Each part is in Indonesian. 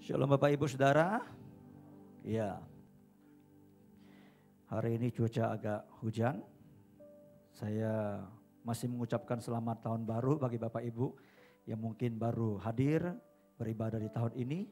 Shalom Bapak Ibu Saudara. Ya, hari ini cuaca agak hujan. Saya masih mengucapkan selamat tahun baru bagi Bapak Ibu yang mungkin baru hadir beribadah di tahun ini.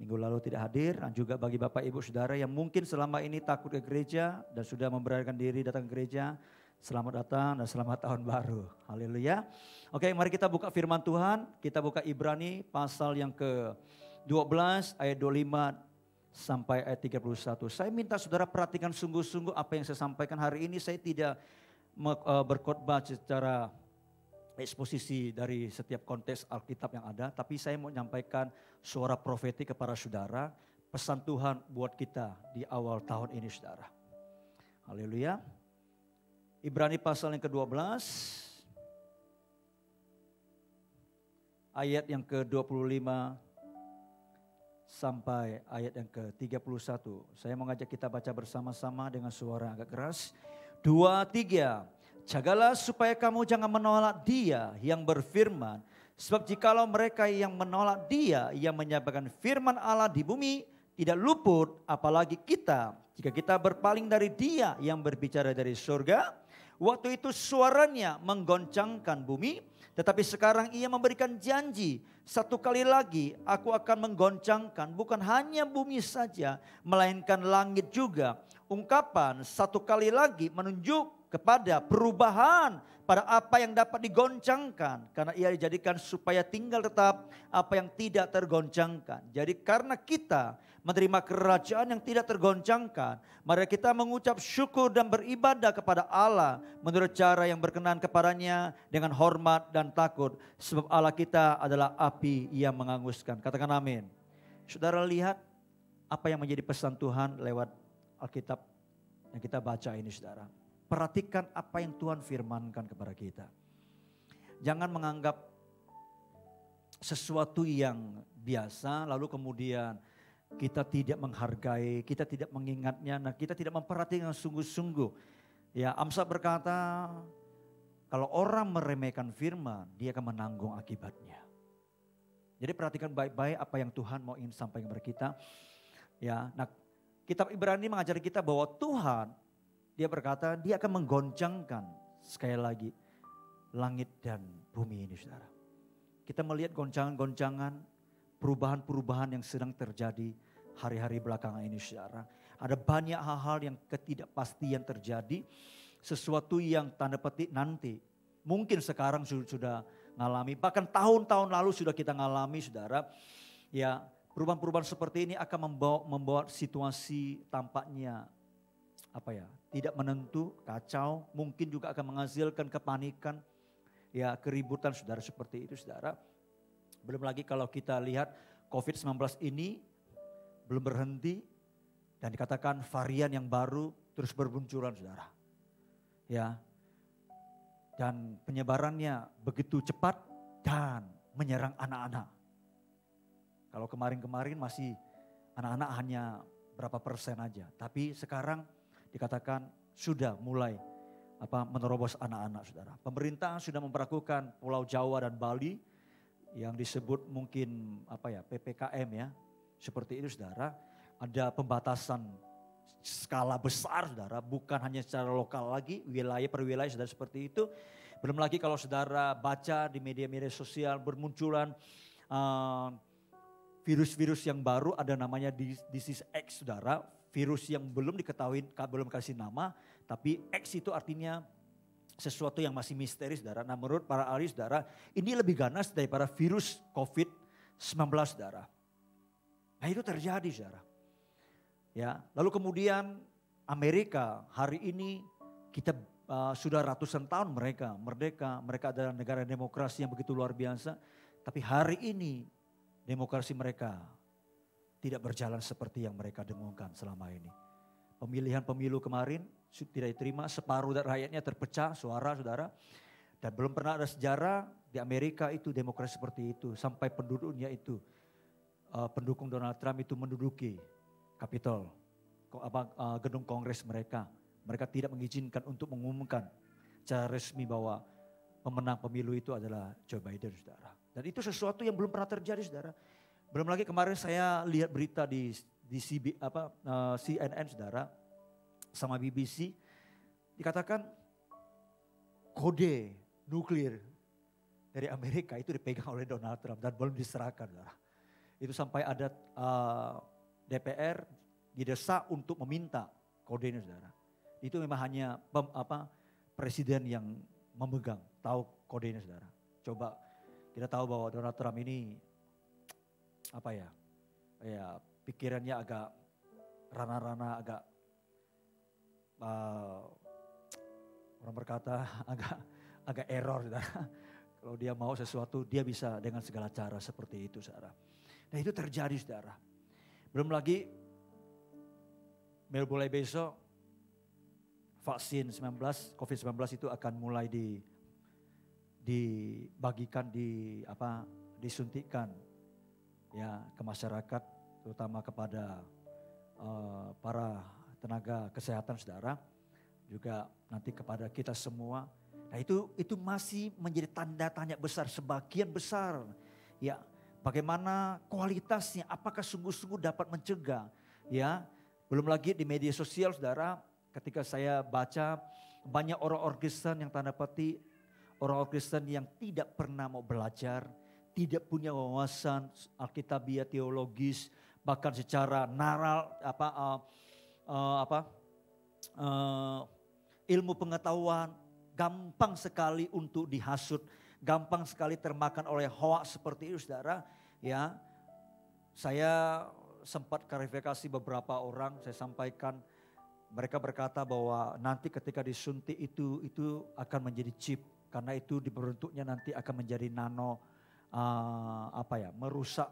Minggu lalu tidak hadir, dan juga bagi Bapak Ibu Saudara yang mungkin selama ini takut ke gereja dan sudah memberanikan diri datang ke gereja. Selamat datang dan selamat tahun baru. Haleluya. Oke, mari kita buka firman Tuhan. Kita buka Ibrani pasal yang ke-12 ayat 25 sampai ayat 31. Saya minta saudara perhatikan sungguh-sungguh apa yang saya sampaikan hari ini. Saya tidak berkhotbah secara eksposisi dari setiap konteks Alkitab yang ada, tapi saya mau menyampaikan suara profetik kepada saudara, pesan Tuhan buat kita di awal tahun ini saudara. Haleluya. Ibrani pasal yang ke-12 ayat yang ke-25 sampai ayat yang ke-31. Saya mengajak kita baca bersama-sama dengan suara yang agak keras. 2, 3. Jagalah supaya kamu jangan menolak Dia yang berfirman. Sebab jikalau mereka yang menolak Dia yang menyampaikan firman Allah di bumi tidak luput, apalagi kita. Jika kita berpaling dari Dia yang berbicara dari surga, waktu itu suaranya menggoncangkan bumi. Tetapi sekarang Ia memberikan janji, satu kali lagi aku akan menggoncangkan bukan hanya bumi saja, melainkan langit juga. Ungkapan satu kali lagi menunjuk kepada perubahan pada apa yang dapat digoncangkan. Karena Ia dijadikan supaya tinggal tetap apa yang tidak tergoncangkan. Jadi karena kita menerima kerajaan yang tidak tergoncangkan, mari kita mengucap syukur dan beribadah kepada Allah menurut cara yang berkenan kepadanya dengan hormat dan takut. Sebab Allah kita adalah api yang menghanguskan. Katakan amin. Saudara lihat apa yang menjadi pesan Tuhan lewat Alkitab yang kita baca ini saudara. Perhatikan apa yang Tuhan firmankan kepada kita. Jangan menganggap sesuatu yang biasa lalu kemudian kita tidak menghargai, kita tidak mengingatnya, nah kita tidak memperhatikan sungguh-sungguh. Ya, Amsal berkata, kalau orang meremehkan firman, dia akan menanggung akibatnya. Jadi perhatikan baik-baik apa yang Tuhan mau ingin sampaikan kepada kita. Ya, nah kitab Ibrani mengajari kita bahwa Tuhan, Dia berkata, Dia akan menggoncangkan sekali lagi langit dan bumi ini saudara. Kita melihat goncangan-goncangan, perubahan-perubahan yang sedang terjadi hari-hari belakangan ini saudara. Ada banyak hal-hal yang ketidakpastian terjadi. Sesuatu yang tanda petik nanti. Mungkin sekarang sudah ngalami, bahkan tahun-tahun lalu sudah kita ngalami saudara. Ya, perubahan-perubahan seperti ini akan membawa situasi tampaknya tidak menentu, kacau, mungkin juga akan menghasilkan kepanikan, ya keributan saudara seperti itu saudara. Belum lagi kalau kita lihat COVID-19 ini belum berhenti dan dikatakan varian yang baru terus bermunculan saudara. Ya, dan penyebarannya begitu cepat dan menyerang anak-anak. Kalau kemarin-kemarin masih anak-anak hanya berapa persen aja, tapi sekarang dikatakan sudah mulai menerobos anak-anak saudara. Pemerintah sudah memperlakukan Pulau Jawa dan Bali yang disebut mungkin PPKM ya. Seperti itu saudara. Ada pembatasan skala besar saudara, bukan hanya secara lokal lagi, wilayah per wilayah saudara seperti itu. Belum lagi kalau saudara baca di media-media sosial bermunculan virus-virus yang baru, ada namanya disease X saudara. Virus yang belum diketahui, belum kasih nama, tapi X itu artinya sesuatu yang masih misteri saudara. Nah menurut para ahli saudara, ini lebih ganas daripada virus COVID-19 saudara. Nah itu terjadi saudara. Ya, lalu kemudian Amerika hari ini kita sudah ratusan tahun mereka merdeka, mereka adalah negara demokrasi yang begitu luar biasa. Tapi hari ini demokrasi mereka tidak berjalan seperti yang mereka dengungkan selama ini. Pemilihan pemilu kemarin tidak diterima, separuh dari rakyatnya terpecah suara saudara. Dan belum pernah ada sejarah di Amerika itu demokrasi seperti itu. Sampai penduduknya itu, pendukung Donald Trump itu menduduki Capitol, gedung kongres mereka. Mereka tidak mengizinkan untuk mengumumkan secara resmi bahwa pemenang pemilu itu adalah Joe Biden saudara. Dan itu sesuatu yang belum pernah terjadi saudara. Belum lagi kemarin saya lihat berita di CNN saudara sama BBC dikatakan kode nuklir dari Amerika itu dipegang oleh Donald Trump dan belum diserahkan saudara. Itu sampai ada DPR didesak untuk meminta kode ini saudara. Itu memang hanya presiden yang memegang tahu kode ini saudara. Coba kita tahu bahwa Donald Trump ini pikirannya agak rana-rana, agak orang berkata agak error saudara. Kalau dia mau sesuatu dia bisa dengan segala cara seperti itu saudara. Nah itu terjadi saudara. Belum lagi mulai besok vaksin COVID-19 itu akan mulai dibagikan, disuntikan ya ke masyarakat, terutama kepada para tenaga kesehatan saudara, juga nanti kepada kita semua. Nah itu masih menjadi tanda tanya besar, sebagian besar ya, bagaimana kualitasnya, apakah sungguh-sungguh dapat mencegah ya. Belum lagi di media sosial saudara, ketika saya baca banyak orang-orang Kristen yang tanda petik, orang-orang Kristen yang tidak pernah mau belajar, tidak punya wawasan alkitabiah teologis, bahkan secara naral ilmu pengetahuan gampang sekali untuk dihasut, gampang sekali termakan oleh hoax seperti itu saudara. Ya, saya sempat klarifikasi beberapa orang, saya sampaikan. Mereka berkata bahwa nanti ketika disuntik itu akan menjadi chip. Karena itu dibentuknya nanti akan menjadi nano, merusak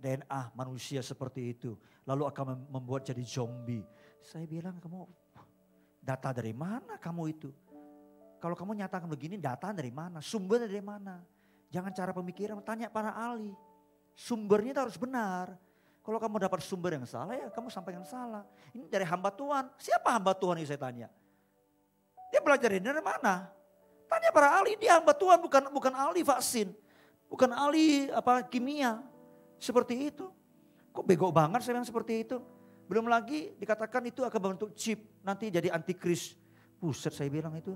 DNA manusia seperti itu. Lalu akan membuat jadi zombie. Saya bilang, kamu data dari mana kamu itu? Kalau kamu nyatakan begini, data dari mana? Sumbernya dari mana? Jangan cara pemikiran, tanya para ahli. Sumbernya itu harus benar. Kalau kamu dapat sumber yang salah ya kamu sampaikan salah. Ini dari hamba Tuhan. Siapa hamba Tuhan ini saya tanya? Dia belajar dari mana? Tanya para ahli, dia hamba Tuhan bukan ahli vaksin. Bukan ahli kimia. Seperti itu. Kok bego banget saya bilang seperti itu. Belum lagi dikatakan itu akan membentuk chip. Nanti jadi antikris. Buset saya bilang itu.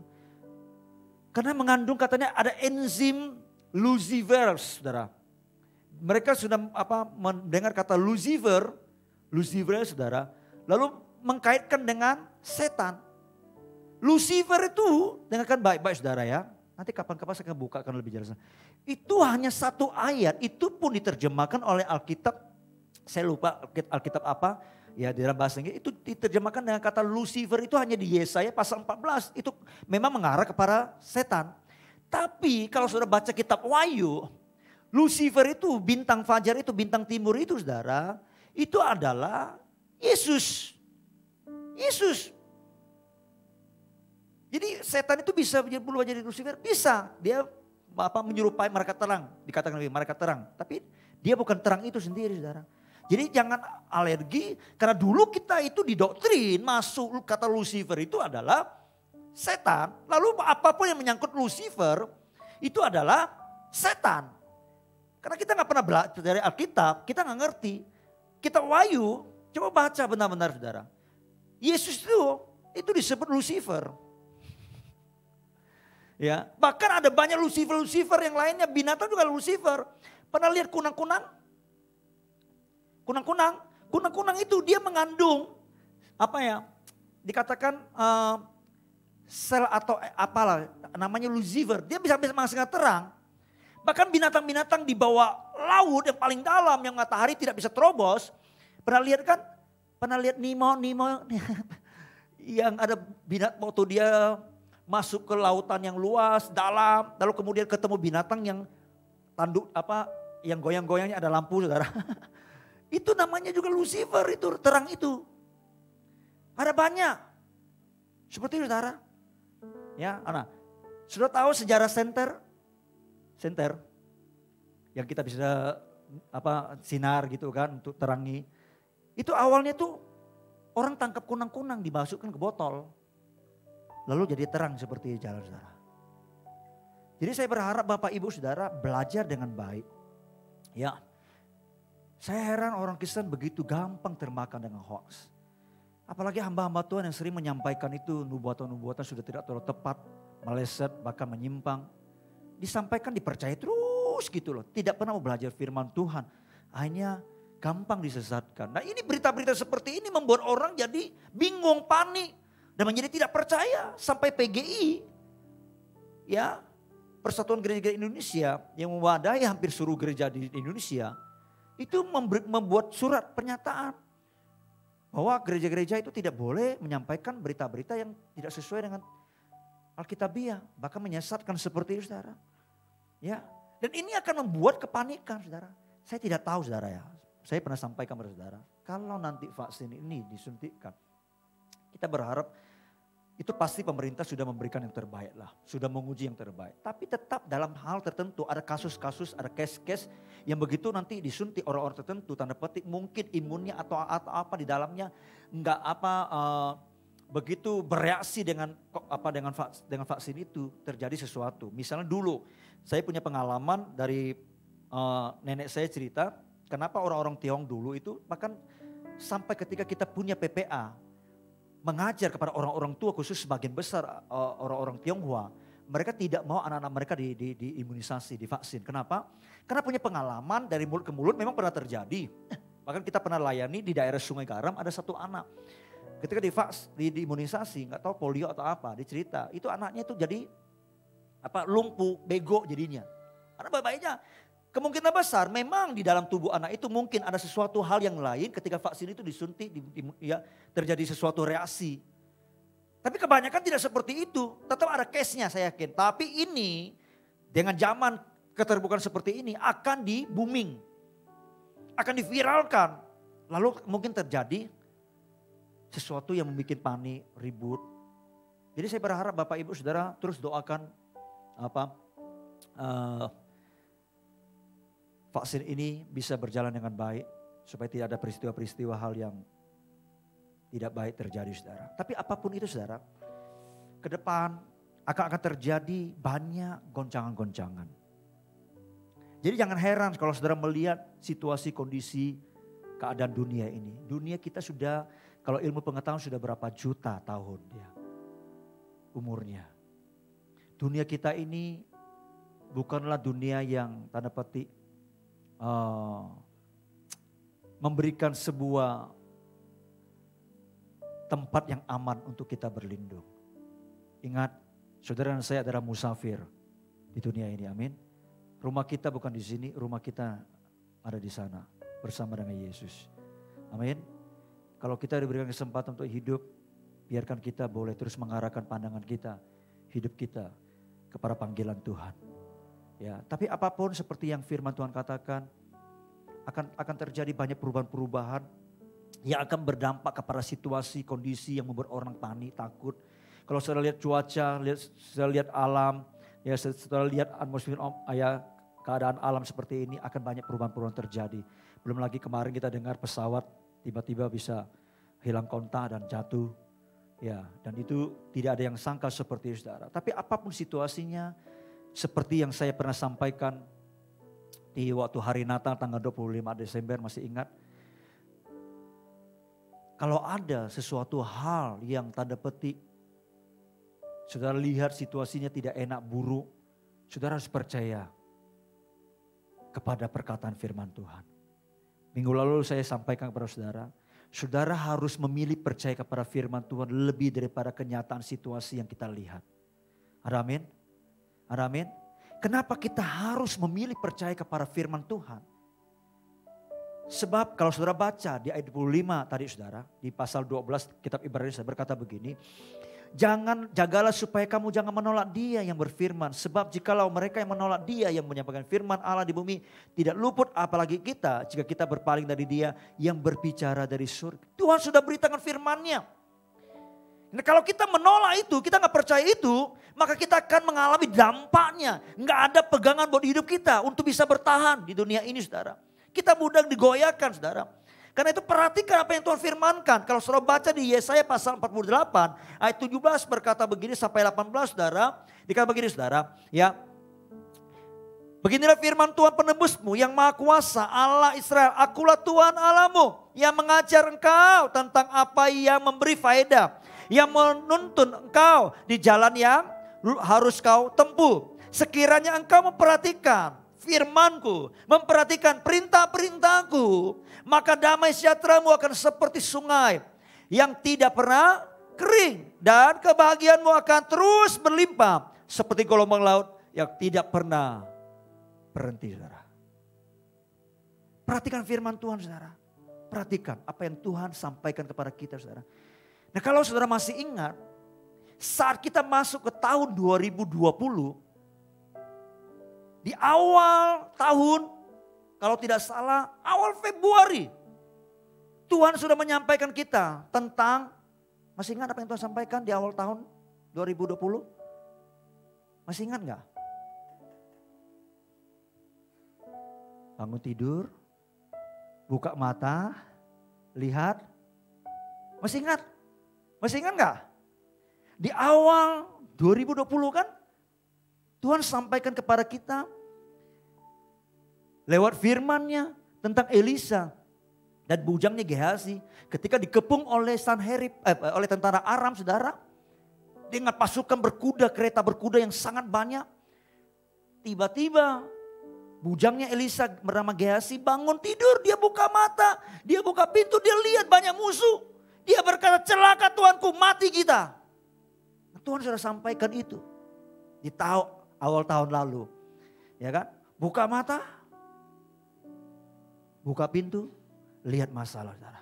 Karena mengandung katanya ada enzim Lucifer saudara. Mereka sudah mendengar kata Lucifer saudara, lalu mengkaitkan dengan setan. Lucifer itu, dengarkan baik-baik saudara ya, nanti kapan-kapan saya akan bukakan lebih jelas. Itu hanya satu ayat, itu pun diterjemahkan oleh Alkitab, saya lupa Alkitab apa, ya di dalam bahasa Inggris, itu diterjemahkan dengan kata Lucifer itu hanya di Yesaya pasal 14, itu memang mengarah kepada setan. Tapi kalau saudara baca kitab Wahyu, Lucifer itu, bintang fajar itu, bintang timur itu saudara, itu adalah Yesus. Yesus. Jadi setan itu bisa berubah jadi Lucifer, bisa. Dia menyerupai malaikat terang, dikatakan lebih malaikat terang. Tapi dia bukan terang itu sendiri saudara. Jadi jangan alergi, karena dulu kita itu didoktrin masuk kata Lucifer itu adalah setan. Lalu apapun yang menyangkut Lucifer itu adalah setan. Karena kita gak pernah belajar dari Alkitab, kita gak ngerti. Kitab Wahyu, coba baca benar-benar saudara. Yesus itu disebut Lucifer. Ya, bahkan ada banyak Lucifer yang lainnya, binatang juga Lucifer. Pernah lihat kunang-kunang? Kunang-kunang itu dia mengandung dikatakan sel atau apalah namanya Lucifer. Dia bisa menghasilkan terang. Bahkan binatang-binatang di bawah laut yang paling dalam yang matahari tidak bisa terobos. Pernah lihat kan? Pernah lihat Nemo yang ada binatang waktu dia masuk ke lautan yang luas, dalam, lalu kemudian ketemu binatang yang tanduk yang goyang-goyangnya ada lampu saudara. Itu namanya juga Lucifer itu, terang itu. Ada banyak. Seperti itu saudara. Ya, sudah tahu sejarah senter yang kita bisa sinar gitu kan untuk terangi. Itu awalnya tuh orang tangkap kunang-kunang dimasukkan ke botol. Lalu jadi terang seperti jalan saudara. Jadi saya berharap Bapak Ibu Saudara belajar dengan baik. Ya. Saya heran orang Kristen begitu gampang termakan dengan hoax. Apalagi hamba-hamba Tuhan yang sering menyampaikan itu nubuatan-nubuatan sudah tidak terlalu tepat, meleset, bahkan menyimpang. Disampaikan dipercaya terus gitu loh. Tidak pernah mau belajar firman Tuhan. Akhirnya gampang disesatkan. Nah ini berita-berita seperti ini membuat orang jadi bingung, panik. Dan menjadi tidak percaya sampai PGI. Ya, Persatuan Gereja-Gereja Indonesia yang mewadahi hampir seluruh gereja di Indonesia. Itu membuat surat pernyataan. Bahwa gereja-gereja itu tidak boleh menyampaikan berita-berita yang tidak sesuai dengan Alkitabiah. Bahkan menyesatkan seperti itu saudara. Ya, dan ini akan membuat kepanikan saudara. Saya tidak tahu saudara ya. Saya pernah sampaikan kepada saudara. Kalau nanti vaksin ini disuntikkan. Kita berharap itu pasti pemerintah sudah memberikan yang terbaik lah. Sudah menguji yang terbaik. Tapi tetap dalam hal tertentu ada kasus-kasus, ada case-case yang begitu nanti disuntik orang-orang tertentu. Tanda petik mungkin imunnya atau apa di dalamnya enggak begitu bereaksi dengan vaksin itu terjadi sesuatu. Misalnya dulu saya punya pengalaman dari nenek saya cerita. Kenapa orang-orang Tionghoa dulu itu bahkan sampai ketika kita punya PPA. Mengajar kepada orang-orang tua khusus sebagian besar orang-orang Tionghoa. Mereka tidak mau anak-anak mereka diimunisasi, divaksin. Kenapa? Karena punya pengalaman dari mulut ke mulut memang pernah terjadi. Bahkan kita pernah layani di daerah Sungai Garam ada satu anak. Ketika diimunisasi nggak tahu polio atau apa dicerita. Itu anaknya itu jadi lumpuh, bego jadinya. Karena baik-baiknya. Kemungkinan besar memang di dalam tubuh anak itu mungkin ada sesuatu hal yang lain ketika vaksin itu disuntik ya, terjadi sesuatu reaksi. Tapi kebanyakan tidak seperti itu. Tetap ada case-nya saya yakin. Tapi ini dengan zaman keterbukaan seperti ini akan di-booming. Akan diviralkan. Lalu mungkin terjadi sesuatu yang membuat panik, ribut. Jadi saya berharap Bapak Ibu Saudara terus doakan vaksin ini bisa berjalan dengan baik supaya tidak ada peristiwa-peristiwa hal yang tidak baik terjadi saudara. Tapi apapun itu saudara, ke depan akan terjadi banyak goncangan-goncangan. Jadi jangan heran kalau saudara melihat situasi kondisi keadaan dunia ini. Dunia kita sudah, kalau ilmu pengetahuan sudah berapa juta tahun ya umurnya. Dunia kita ini bukanlah dunia yang tanda petik memberikan sebuah tempat yang aman untuk kita berlindung. Ingat, saudara dan saya adalah musafir di dunia ini, amin. Rumah kita bukan di sini, rumah kita ada di sana bersama dengan Yesus. Amin. Kalau kita diberikan kesempatan untuk hidup, biarkan kita boleh terus mengarahkan pandangan kita, hidup kita kepada panggilan Tuhan. Ya, tapi apapun seperti yang firman Tuhan katakan, akan terjadi banyak perubahan-perubahan yang akan berdampak kepada situasi, kondisi yang membuat orang panik, takut. Kalau saudara lihat cuaca, saudara lihat alam, ya saudara lihat atmosfer, keadaan alam seperti ini akan banyak perubahan-perubahan terjadi. Belum lagi kemarin kita dengar pesawat tiba-tiba bisa hilang kontak dan jatuh. Ya, dan itu tidak ada yang sangka seperti itu saudara. Tapi apapun situasinya, seperti yang saya pernah sampaikan di waktu hari Natal tanggal 25 Desember masih ingat. Kalau ada sesuatu hal yang tanda petik, saudara lihat situasinya tidak enak, buruk, saudara harus percaya kepada perkataan firman Tuhan. Minggu lalu saya sampaikan kepada saudara, saudara harus memilih percaya kepada firman Tuhan lebih daripada kenyataan situasi yang kita lihat. Ada amin? Ada amin? Kenapa kita harus memilih percaya kepada firman Tuhan? Sebab kalau saudara baca di ayat 25 tadi saudara, di pasal 12 kitab Ibrani saya berkata begini. Jagalah supaya kamu jangan menolak dia yang berfirman. Sebab jikalau mereka yang menolak dia yang menyampaikan firman Allah di bumi tidak luput apalagi kita jika kita berpaling dari dia yang berbicara dari surga. Tuhan sudah beritakan firman-Nya. Nah, kalau kita menolak itu, kita gak percaya itu, maka kita akan mengalami dampaknya. Gak ada pegangan buat hidup kita untuk bisa bertahan di dunia ini saudara. Kita mudah digoyahkan saudara. Karena itu perhatikan apa yang Tuhan firmankan. Kalau saudara baca di Yesaya pasal 48 ayat 17 berkata begini sampai 18 saudara. Dikata begini saudara. Ya. Beginilah firman Tuhan penebusmu yang maha kuasa, Allah Israel. Akulah Tuhan Allahmu yang mengajar engkau tentang apa yang memberi faedah. Yang menuntun engkau di jalan yang harus kau tempuh. Sekiranya engkau memperhatikan firmanku, memperhatikan perintah-perintahku, maka damai sejahteramu akan seperti sungai yang tidak pernah kering. Dan kebahagiaanmu akan terus berlimpah seperti gelombang laut yang tidak pernah berhenti, saudara. Perhatikan firman Tuhan, saudara. Perhatikan apa yang Tuhan sampaikan kepada kita, saudara. Nah, kalau saudara masih ingat, saat kita masuk ke tahun 2020, di awal tahun, kalau tidak salah, awal Februari, Tuhan sudah menyampaikan kita tentang, masih ingat apa yang Tuhan sampaikan di awal tahun 2020? Masih ingat gak? Bangun tidur, buka mata, lihat. Masih ingat? Masih ingat gak? Di awal 2020 kan Tuhan sampaikan kepada kita lewat firman-Nya tentang Elisa dan bujangnya Gehazi ketika dikepung oleh Sanherib, oleh tentara Aram, saudara. Dengan pasukan berkuda, kereta berkuda yang sangat banyak. Tiba-tiba bujangnya Elisa bernama Gehazi bangun tidur, dia buka mata, dia buka pintu, dia lihat banyak musuh. Dia berkata, celaka Tuanku, mati kita. Nah, Tuhan sudah sampaikan itu di awal tahun lalu. Ya kan? Buka mata, buka pintu, lihat masalah, saudara.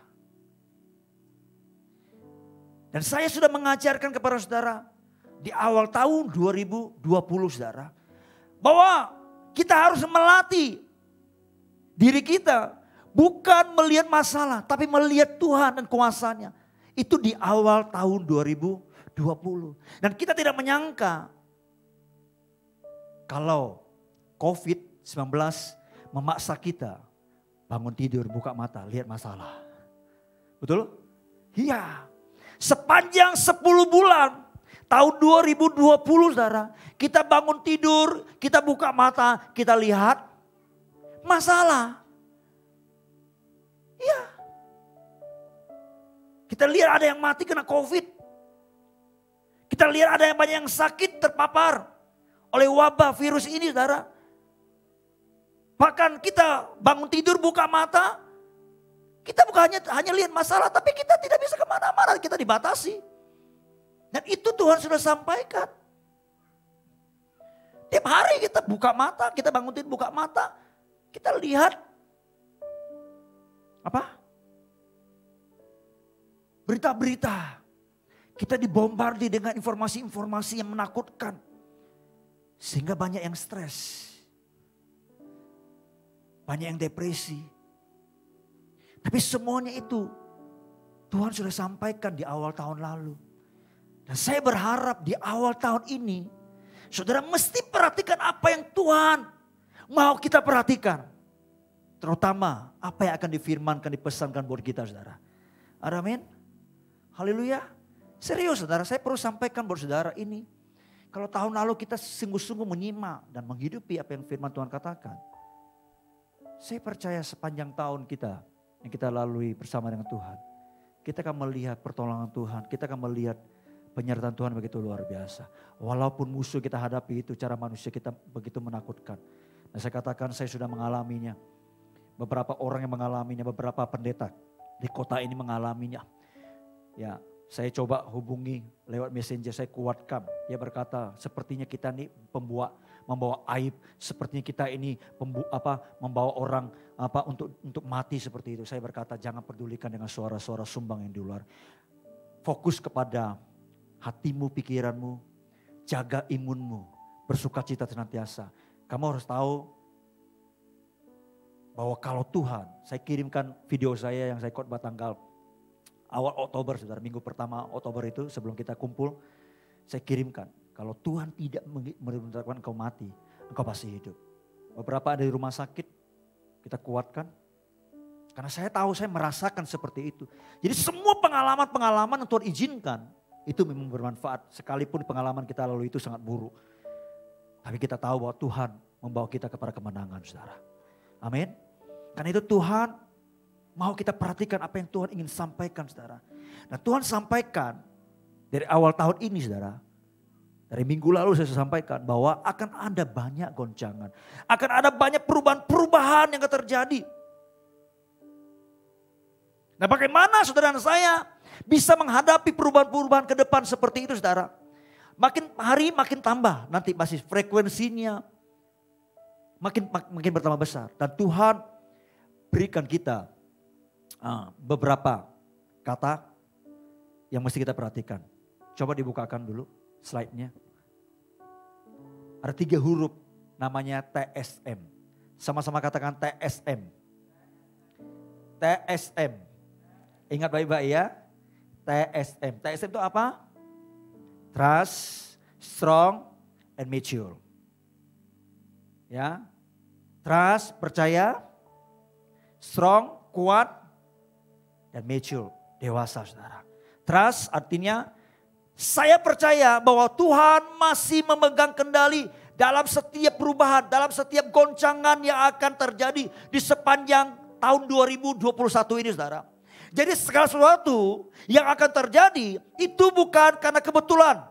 Dan saya sudah mengajarkan kepada saudara di awal tahun 2020, saudara, bahwa kita harus melatih diri kita bukan melihat masalah, tapi melihat Tuhan dan kuasa-Nya. Itu di awal tahun 2020. Dan kita tidak menyangka kalau COVID-19 memaksa kita bangun tidur, buka mata, lihat masalah. Betul? Iya. Sepanjang 10 bulan tahun 2020, saudara, kita bangun tidur, kita buka mata, kita lihat masalah. Iya. Kita lihat ada yang mati kena COVID. Kita lihat ada yang banyak yang sakit terpapar oleh wabah virus ini, saudara. Bahkan kita bangun tidur, buka mata, kita bukan hanya lihat masalah, tapi kita tidak bisa kemana-mana, kita dibatasi. Dan itu Tuhan sudah sampaikan. Tiap hari kita buka mata, kita bangun tidur, buka mata, kita lihat apa? Berita-berita. Kita dibombardir dengan informasi-informasi yang menakutkan. Sehingga banyak yang stres. Banyak yang depresi. Tapi semuanya itu Tuhan sudah sampaikan di awal tahun lalu. Dan saya berharap di awal tahun ini saudara mesti perhatikan apa yang Tuhan mau kita perhatikan. Terutama apa yang akan difirmankan, dipesankan buat kita, saudara. Amin. Haleluya. Serius, saudara, saya perlu sampaikan buat saudara ini. Kalau tahun lalu kita sungguh-sungguh menyimak dan menghidupi apa yang firman Tuhan katakan. Saya percaya sepanjang tahun kita yang kita lalui bersama dengan Tuhan, kita akan melihat pertolongan Tuhan, kita akan melihat penyertaan Tuhan begitu luar biasa. Walaupun musuh kita hadapi itu cara manusia kita begitu menakutkan. Dan saya katakan saya sudah mengalaminya. Beberapa orang yang mengalaminya, beberapa pendeta di kota ini mengalaminya. Ya, saya coba hubungi lewat messenger, saya kuatkan. Dia berkata, sepertinya kita ini membawa aib, sepertinya kita ini membawa orang untuk mati seperti itu. Saya berkata, jangan pedulikan dengan suara-suara sumbang yang di luar. Fokus kepada hatimu, pikiranmu, jaga imunmu, bersukacita senantiasa. Kamu harus tahu bahwa kalau Tuhan, saya kirimkan video saya yang saya khotbah tanggal awal Oktober, saudara, minggu pertama Oktober itu sebelum kita kumpul, saya kirimkan. Kalau Tuhan tidak menentukan engkau mati, engkau pasti hidup. Beberapa ada di rumah sakit, kita kuatkan. Karena saya tahu, saya merasakan seperti itu. Jadi semua pengalaman-pengalaman yang Tuhan izinkan, itu memang bermanfaat. Sekalipun pengalaman kita lalu itu sangat buruk. Tapi kita tahu bahwa Tuhan membawa kita kepada kemenangan, saudara. Amin. Karena itu Tuhan mau kita perhatikan apa yang Tuhan ingin sampaikan, saudara. Nah, Tuhan sampaikan dari awal tahun ini, saudara. Dari minggu lalu saya sampaikan bahwa akan ada banyak goncangan. Akan ada banyak perubahan-perubahan yang akan terjadi. Nah, bagaimana saudara dan saya bisa menghadapi perubahan-perubahan ke depan seperti itu, saudara? Makin hari makin tambah, nanti masih frekuensinya makin bertambah besar. Dan Tuhan berikan kita beberapa kata yang mesti kita perhatikan. Coba dibukakan dulu slide-nya. Ada 3 huruf namanya TSM. Sama-sama katakan TSM. TSM. Ingat baik-baik ya. TSM. TSM itu apa? Trust, strong, and mature. Ya. Trust, percaya. Strong, kuat. Dan mature, dewasa, saudara. Trust artinya saya percaya bahwa Tuhan masih memegang kendali dalam setiap perubahan, dalam setiap goncangan yang akan terjadi di sepanjang tahun 2021 ini, saudara. Jadi segala sesuatu yang akan terjadi itu bukan karena kebetulan.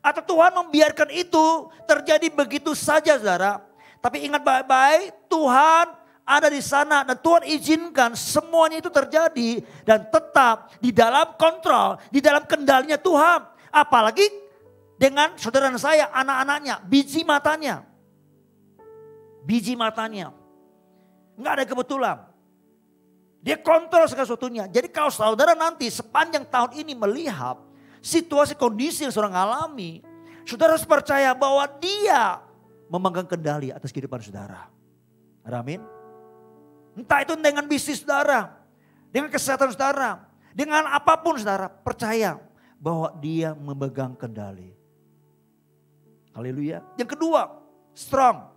Atau Tuhan membiarkan itu terjadi begitu saja, saudara. Tapi ingat baik-baik, Tuhan ada di sana dan Tuhan izinkan semuanya itu terjadi dan tetap di dalam kontrol, di dalam kendalinya Tuhan. Apalagi dengan saudara dan saya, anak-anaknya, biji matanya. Biji matanya. Enggak ada kebetulan. Dia kontrol segala sesuatunya. Jadi kalau saudara nanti sepanjang tahun ini melihat situasi kondisi yang saudara alami, saudara harus percaya bahwa Dia memegang kendali atas kehidupan saudara. Amin. Entah itu dengan bisnis saudara, dengan kesehatan saudara, dengan apapun saudara, percaya bahwa Dia memegang kendali. Haleluya. Yang kedua, strong.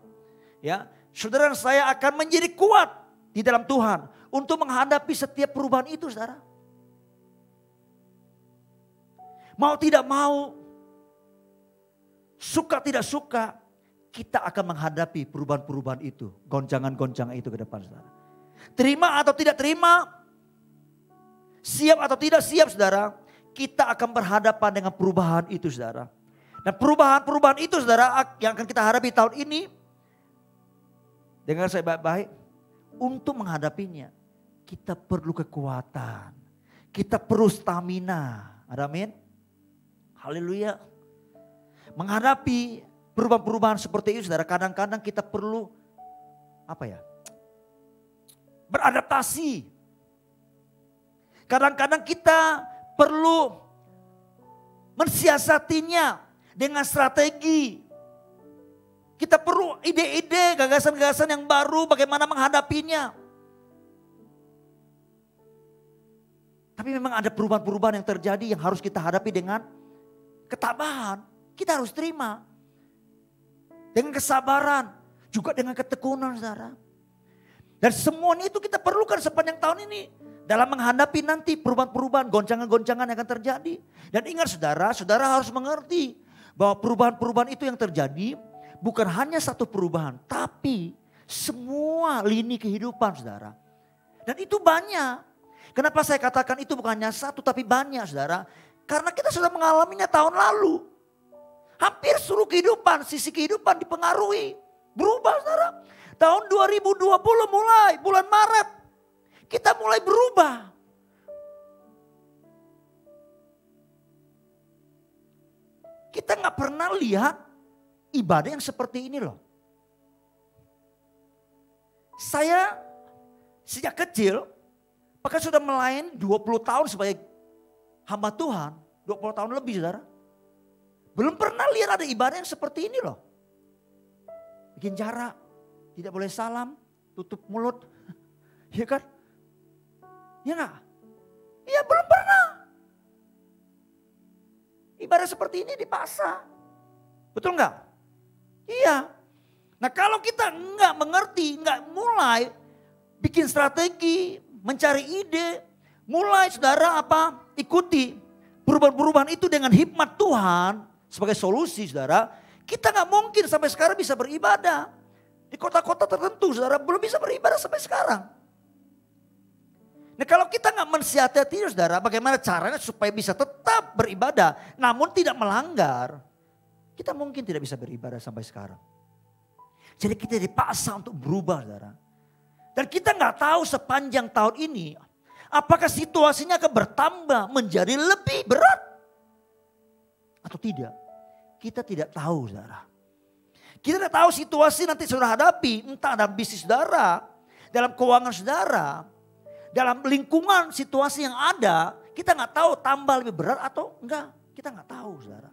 Ya, saudara dan saya akan menjadi kuat di dalam Tuhan untuk menghadapi setiap perubahan itu, saudara. Mau tidak mau, suka tidak suka, kita akan menghadapi perubahan-perubahan itu, goncangan-goncangan itu ke depan, saudara. Terima atau tidak terima, siap atau tidak siap, saudara, kita akan berhadapan dengan perubahan itu, saudara. Dan perubahan-perubahan itu, saudara, yang akan kita hadapi tahun ini, dengar saya baik-baik, untuk menghadapinya kita perlu kekuatan, kita perlu stamina. Amin. Haleluya. Menghadapi perubahan-perubahan seperti itu, saudara, kadang-kadang kita perlu beradaptasi. Kadang-kadang kita perlu mensiasatinya dengan strategi. Kita perlu ide-ide, gagasan-gagasan yang baru bagaimana menghadapinya. Tapi memang ada perubahan-perubahan yang terjadi yang harus kita hadapi dengan ketabahan. Kita harus terima. Dengan kesabaran, juga dengan ketekunan, saudara. Dan semuanya itu kita perlukan sepanjang tahun ini. Dalam menghadapi nanti perubahan-perubahan, goncangan-goncangan yang akan terjadi. Dan ingat saudara, saudara harus mengerti bahwa perubahan-perubahan itu yang terjadi bukan hanya satu perubahan. Tapi semua lini kehidupan, saudara. Dan itu banyak. Kenapa saya katakan itu bukan hanya satu tapi banyak, saudara. Karena kita sudah mengalaminya tahun lalu. Hampir seluruh kehidupan, sisi kehidupan dipengaruhi. Berubah, saudara. Tahun 2020 mulai, bulan Maret. Kita mulai berubah. Kita gak pernah lihat ibadah yang seperti ini loh. Saya sejak kecil, bahkan sudah melayani 20 tahun sebagai hamba Tuhan. 20 tahun lebih, saudara. Belum pernah lihat ada ibadah yang seperti ini loh. Bikin jarak. Tidak boleh salam, tutup mulut. Iya kan? Iya gak? Iya belum pernah. Ibadah seperti ini di pasar. Betul gak? Iya. Nah kalau kita enggak mengerti, enggak mulai bikin strategi, mencari ide. Mulai saudara ikuti perubahan-perubahan itu dengan hikmat Tuhan sebagai solusi, saudara. Kita nggak mungkin sampai sekarang bisa beribadah. Di kota-kota tertentu saudara belum bisa beribadah sampai sekarang. Nah kalau kita nggak mensiasati saudara, bagaimana caranya supaya bisa tetap beribadah namun tidak melanggar. Kita mungkin tidak bisa beribadah sampai sekarang. Jadi kita dipaksa untuk berubah saudara. Dan kita nggak tahu sepanjang tahun ini apakah situasinya akan bertambah menjadi lebih berat atau tidak. Kita tidak tahu saudara. Kita tidak tahu situasi nanti saudara hadapi, entah dalam bisnis saudara, dalam keuangan saudara, dalam lingkungan situasi yang ada, kita nggak tahu tambah lebih berat atau enggak. Kita nggak tahu saudara.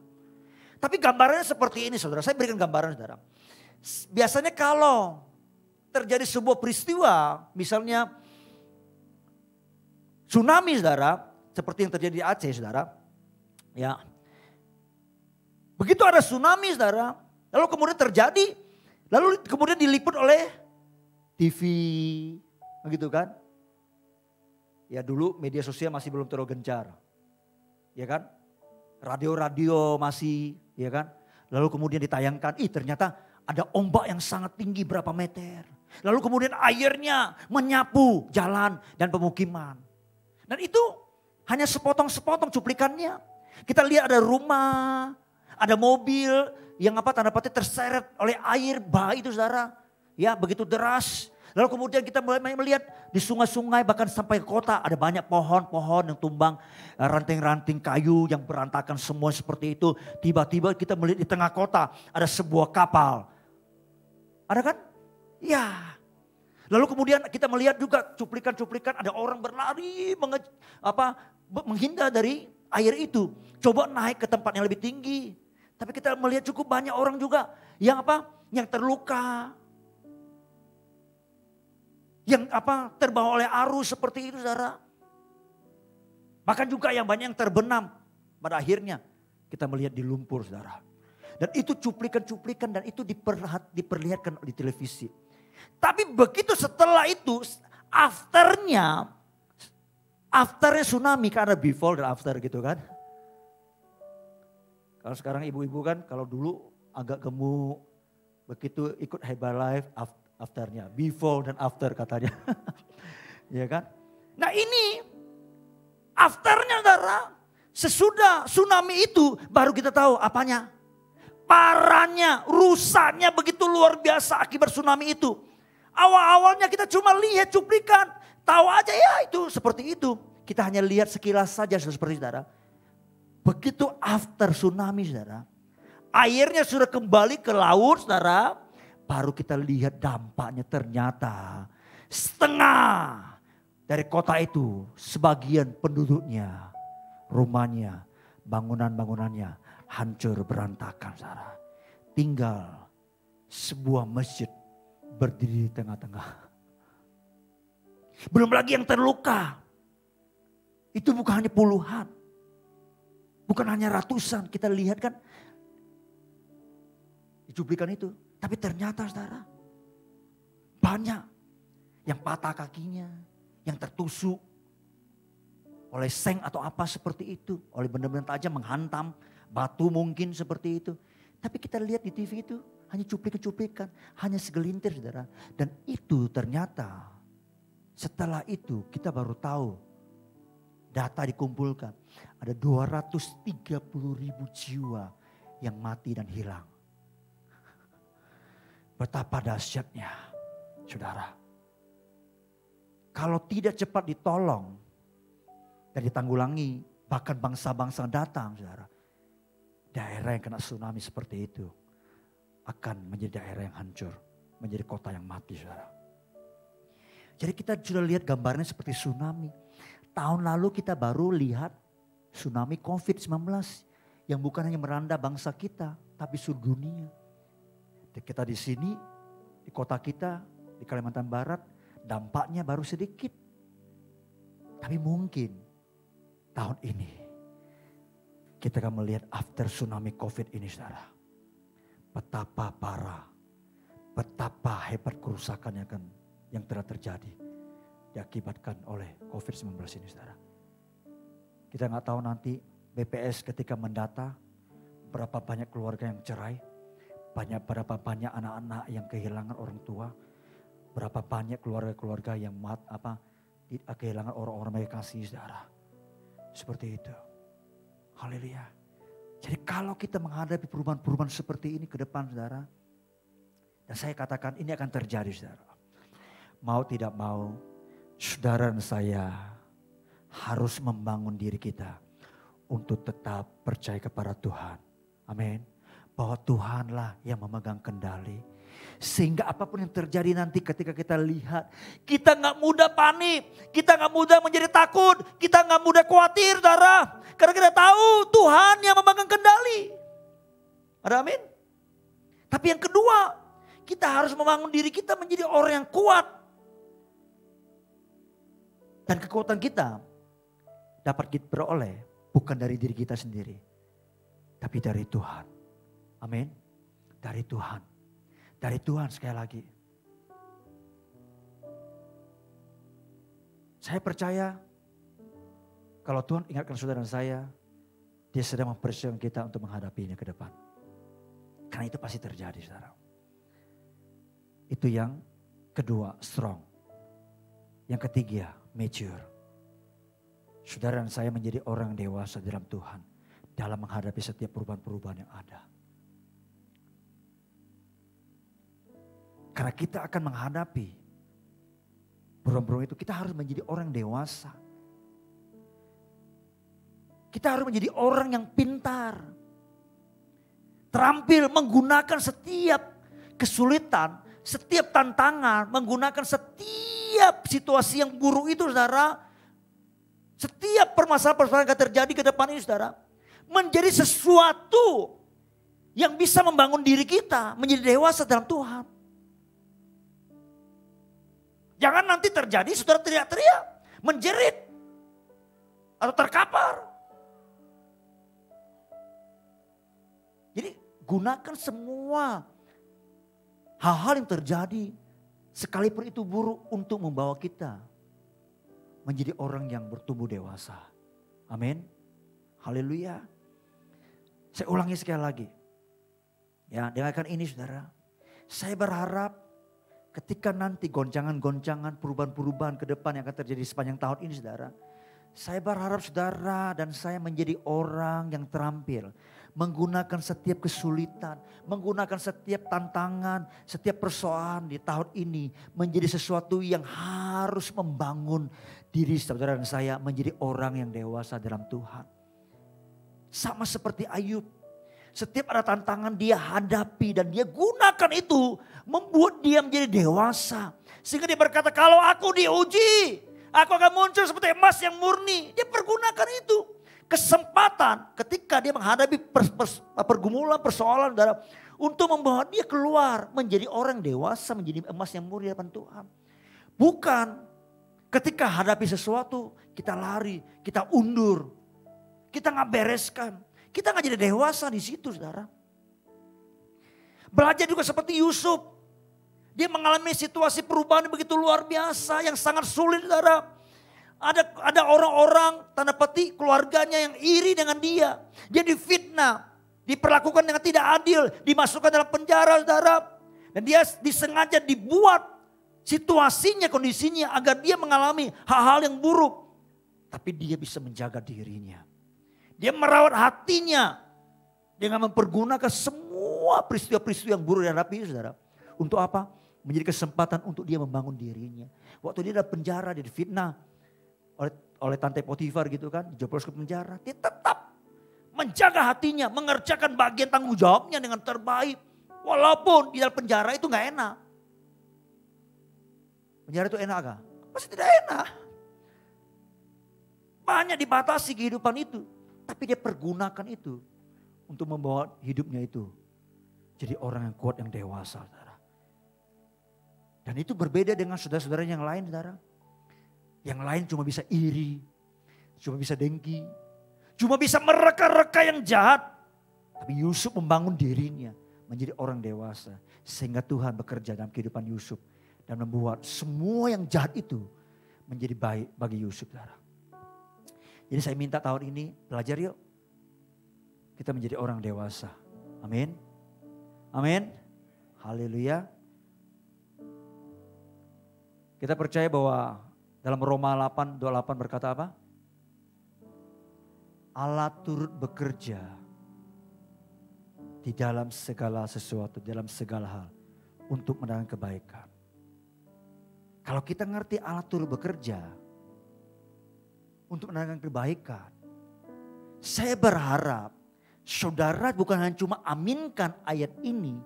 Tapi gambarannya seperti ini saudara, saya berikan gambaran saudara. Biasanya kalau terjadi sebuah peristiwa, misalnya tsunami saudara, seperti yang terjadi di Aceh saudara. Ya. Begitu ada tsunami saudara, lalu kemudian terjadi, lalu kemudian diliput oleh TV, begitu kan? Ya dulu media sosial masih belum terlalu gencar, ya kan? Radio-radio masih, ya kan? Lalu kemudian ditayangkan, ternyata ada ombak yang sangat tinggi berapa meter. Lalu kemudian airnya menyapu jalan dan pemukiman. Dan itu hanya sepotong-sepotong cuplikannya. Kita lihat ada rumah, ada mobil yang tanda petik terseret oleh air bah itu saudara. Ya begitu deras. Lalu kemudian kita mulai melihat di sungai-sungai bahkan sampai ke kota ada banyak pohon-pohon yang tumbang. Ranting-ranting kayu yang berantakan semua seperti itu. Tiba-tiba kita melihat di tengah kota ada sebuah kapal. Ada kan? Ya. Lalu kemudian kita melihat juga cuplikan-cuplikan ada orang berlari menghindar dari air itu. Coba naik ke tempat yang lebih tinggi. Tapi kita melihat cukup banyak orang juga yang yang terluka. Yang terbawa oleh arus seperti itu saudara. Bahkan juga yang banyak yang terbenam. Pada akhirnya kita melihat di lumpur saudara. Dan itu cuplikan-cuplikan dan itu diperlihatkan di televisi. Tapi begitu setelah itu afternya tsunami karena before dan after gitu kan. Kalau sekarang ibu-ibu kan kalau dulu agak gemuk. Begitu ikut Herbalife afternya. Before dan after katanya. Ya kan. Nah ini afternya saudara. Sesudah tsunami itu baru kita tahu apanya. Parahnya, rusaknya begitu luar biasa akibat tsunami itu. Awal-awalnya kita cuma lihat cuplikan. Tahu aja ya itu seperti itu. Kita hanya lihat sekilas saja seperti saudara. Begitu after tsunami saudara. Airnya sudah kembali ke laut saudara. Baru kita lihat dampaknya ternyata. Setengah dari kota itu. Sebagian penduduknya. Rumahnya, bangunan-bangunannya hancur berantakan saudara. Tinggal sebuah masjid berdiri di tengah-tengah. Belum lagi yang terluka. Itu bukan hanya puluhan. Bukan hanya ratusan. Kita lihat kan. Dicuplikan itu. Tapi ternyata saudara. Banyak. Yang patah kakinya. Yang tertusuk. Oleh seng atau apa seperti itu. Oleh benda-benda tajam menghantam. Batu mungkin seperti itu. Tapi kita lihat di TV itu. Hanya cuplikan-cuplikan. Hanya segelintir saudara. Dan itu ternyata. Setelah itu kita baru tahu. Data dikumpulkan. Ada 230.000 jiwa yang mati dan hilang. Betapa dahsyatnya saudara. Kalau tidak cepat ditolong. Dan ditanggulangi. Bahkan bangsa-bangsa datang saudara. Daerah yang kena tsunami seperti itu. Akan menjadi daerah yang hancur. Menjadi kota yang mati saudara. Jadi kita sudah lihat gambarnya seperti tsunami. Tahun lalu kita baru lihat tsunami COVID-19. Yang bukan hanya melanda bangsa kita. Tapi seluruh dunia. Kita di sini. Di kota kita. Di Kalimantan Barat. Dampaknya baru sedikit. Tapi mungkin. Tahun ini. Kita akan melihat after tsunami COVID ini saudara. Betapa parah. Betapa hebat kerusakan yang telah terjadi. Diakibatkan oleh COVID-19 ini saudara. Kita nggak tahu nanti BPS ketika mendata. Berapa banyak keluarga yang cerai. Berapa banyak anak-anak yang kehilangan orang tua. Berapa banyak keluarga-keluarga yang kehilangan orang-orang mereka kasih, saudara. Seperti itu. Haleluya. Jadi kalau kita menghadapi perubahan-perubahan seperti ini ke depan, saudara. Dan saya katakan ini akan terjadi, saudara. Mau tidak mau, saudara dan saya harus membangun diri kita untuk tetap percaya kepada Tuhan. Amin. Bahwa Tuhanlah yang memegang kendali. Sehingga apapun yang terjadi nanti ketika kita lihat, kita gak mudah panik, kita gak mudah menjadi takut, kita gak mudah khawatir, saudara. Karena kita tahu Tuhan yang memegang kendali. Ada amin? Tapi yang kedua, kita harus membangun diri kita menjadi orang yang kuat. Dan kekuatan kita dapat kita peroleh bukan dari diri kita sendiri, tapi dari Tuhan. Amin. Dari Tuhan. Dari Tuhan sekali lagi. Saya percaya kalau Tuhan ingatkan saudara dan saya, Dia sedang mempersiapkan kita untuk menghadapinya ke depan. Karena itu pasti terjadi, saudara. Itu yang kedua, strong. Yang ketiga, mature. Saudara dan saya menjadi orang dewasa dalam Tuhan. Dalam menghadapi setiap perubahan-perubahan yang ada. Karena kita akan menghadapi perubahan-perubahan itu, kita harus menjadi orang dewasa. Kita harus menjadi orang yang pintar. Terampil menggunakan setiap kesulitan, setiap tantangan, menggunakan setiap situasi yang buruk itu, saudara. Setiap permasalahan-permasalahan yang terjadi ke depan ini, saudara. Menjadi sesuatu yang bisa membangun diri kita menjadi dewasa dalam Tuhan. Jangan nanti terjadi saudara teriak-teriak, menjerit, atau terkapar. Jadi gunakan semua hal-hal yang terjadi, sekalipun itu buruk, untuk membawa kita menjadi orang yang bertumbuh dewasa. Amin. Haleluya. Saya ulangi sekali lagi. Ya, dengarkan ini, saudara. Saya berharap ketika nanti goncangan-goncangan, perubahan-perubahan ke depan yang akan terjadi sepanjang tahun ini, saudara. Saya berharap saudara dan saya menjadi orang yang terampil. Menggunakan setiap kesulitan, menggunakan setiap tantangan, setiap persoalan di tahun ini. Menjadi sesuatu yang harus membangun diri saudara dan saya menjadi orang yang dewasa dalam Tuhan. Sama seperti Ayub. Setiap ada tantangan dia hadapi dan dia gunakan itu. Membuat dia menjadi dewasa. Sehingga dia berkata, kalau aku diuji, aku akan muncul seperti emas yang murni. Dia pergunakan itu. Kesempatan ketika dia menghadapi pergumulan, persoalan, saudara. Untuk membawa dia keluar menjadi orang dewasa, menjadi emas yang murni di hadapan Tuhan. Bukan ketika hadapi sesuatu kita lari, kita undur. Kita gak bereskan. Kita gak jadi dewasa di situ, saudara. Belajar juga seperti Yusuf. Dia mengalami situasi perubahan yang begitu luar biasa, yang sangat sulit, saudara. Ada orang-orang, tanda petik, keluarganya yang iri dengan dia. Dia difitnah, diperlakukan dengan tidak adil, dimasukkan dalam penjara, saudara. Dan dia disengaja dibuat situasinya, kondisinya agar dia mengalami hal-hal yang buruk. Tapi dia bisa menjaga dirinya. Dia merawat hatinya dengan mempergunakan semua peristiwa-peristiwa yang buruk dihadapi, saudara. Untuk apa? Menjadi kesempatan untuk dia membangun dirinya. Waktu dia dalam penjara, dia difitnah oleh Tante Potifar gitu kan, dijeblos ke penjara. Dia tetap menjaga hatinya, mengerjakan bagian tanggung jawabnya dengan terbaik. Walaupun di dalam penjara itu gak enak. Penjara itu enak gak? Pasti tidak enak. Banyak dibatasi kehidupan itu. Tapi dia pergunakan itu untuk membawa hidupnya itu jadi orang yang kuat, yang dewasa, saudara. Dan itu berbeda dengan saudara-saudara yang lain, saudara. Yang lain cuma bisa iri, cuma bisa dengki, cuma bisa mereka-reka yang jahat. Tapi Yusuf membangun dirinya menjadi orang dewasa. Sehingga Tuhan bekerja dalam kehidupan Yusuf dan membuat semua yang jahat itu menjadi baik bagi Yusuf, saudara. Jadi saya minta tahun ini belajar yuk. Kita menjadi orang dewasa. Amin. Amin. Haleluya. Kita percaya bahwa dalam Roma 8:28 berkata apa? Allah turut bekerja di dalam segala sesuatu, dalam segala hal untuk mendatangkan kebaikan. Kalau kita ngerti Allah turut bekerja untuk mendatangkan kebaikan, saya berharap saudara bukan hanya cuma aminkan ayat ini,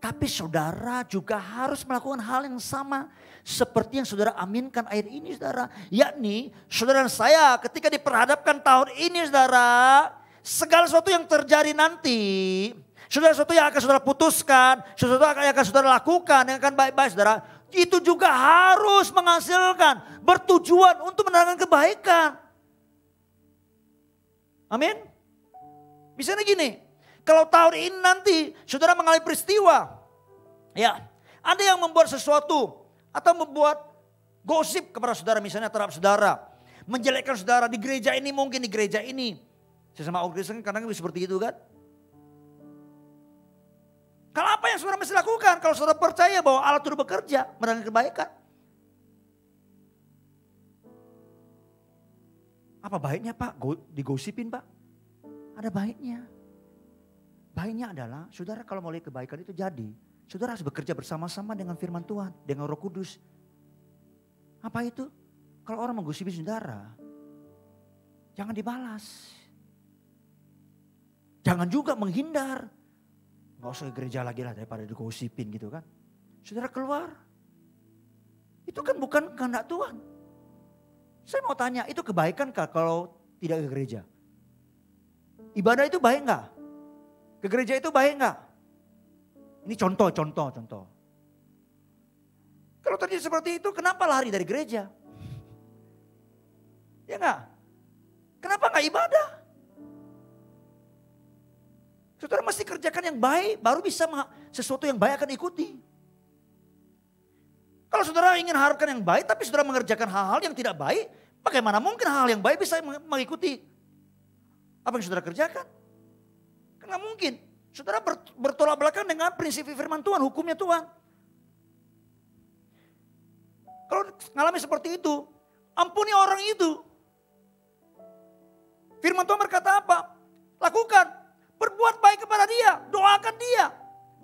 tapi saudara juga harus melakukan hal yang sama seperti yang saudara aminkan ayat ini, saudara. Yakni saudara dan saya ketika diperhadapkan tahun ini, saudara, segala sesuatu yang terjadi nanti, segala sesuatu yang akan saudara putuskan, sesuatu yang akan saudara lakukan, yang akan baik-baik, saudara, itu juga harus menghasilkan, bertujuan untuk mendatangkan kebaikan. Amin. Misalnya gini, kalau tahun ini nanti saudara mengalami peristiwa, ya, ada yang membuat sesuatu atau membuat gosip kepada saudara, misalnya terhadap saudara, menjelekkan saudara di gereja ini, mungkin di gereja ini. Sesama orang Kristen kadang seperti itu kan. Kalau apa yang saudara mesti lakukan kalau saudara percaya bahwa Allah turut bekerja mendatangkan kebaikan? Apa baiknya Pak? Digosipin Pak? Ada baiknya. Baiknya adalah saudara kalau mau lihat kebaikan itu jadi, saudara harus bekerja bersama-sama dengan firman Tuhan, dengan Roh Kudus. Apa itu? Kalau orang menggosipi saudara, jangan dibalas. Jangan juga menghindar. Gak usah ke gereja lagi lah daripada digosipin gitu kan. Saudara keluar. Itu kan bukan kehendak Tuhan. Saya mau tanya, itu kebaikan kah kalau tidak ke gereja? Ibadah itu baik gak? Ke gereja itu baik gak? Ini contoh. Kalau terjadi seperti itu, kenapa lari dari gereja? Ya gak? Kenapa gak ibadah? Saudara mesti kerjakan yang baik, baru bisa sesuatu yang baik akan ikuti. Kalau saudara ingin harapkan yang baik, tapi saudara mengerjakan hal-hal yang tidak baik, bagaimana mungkin hal yang baik bisa mengikuti apa yang saudara kerjakan? Karena mungkin. Saudara bertolak belakang dengan prinsip firman Tuhan, hukumnya Tuhan. Kalau mengalami seperti itu, ampuni orang itu. Firman Tuhan berkata apa? Lakukan, berbuat baik kepada dia, doakan dia,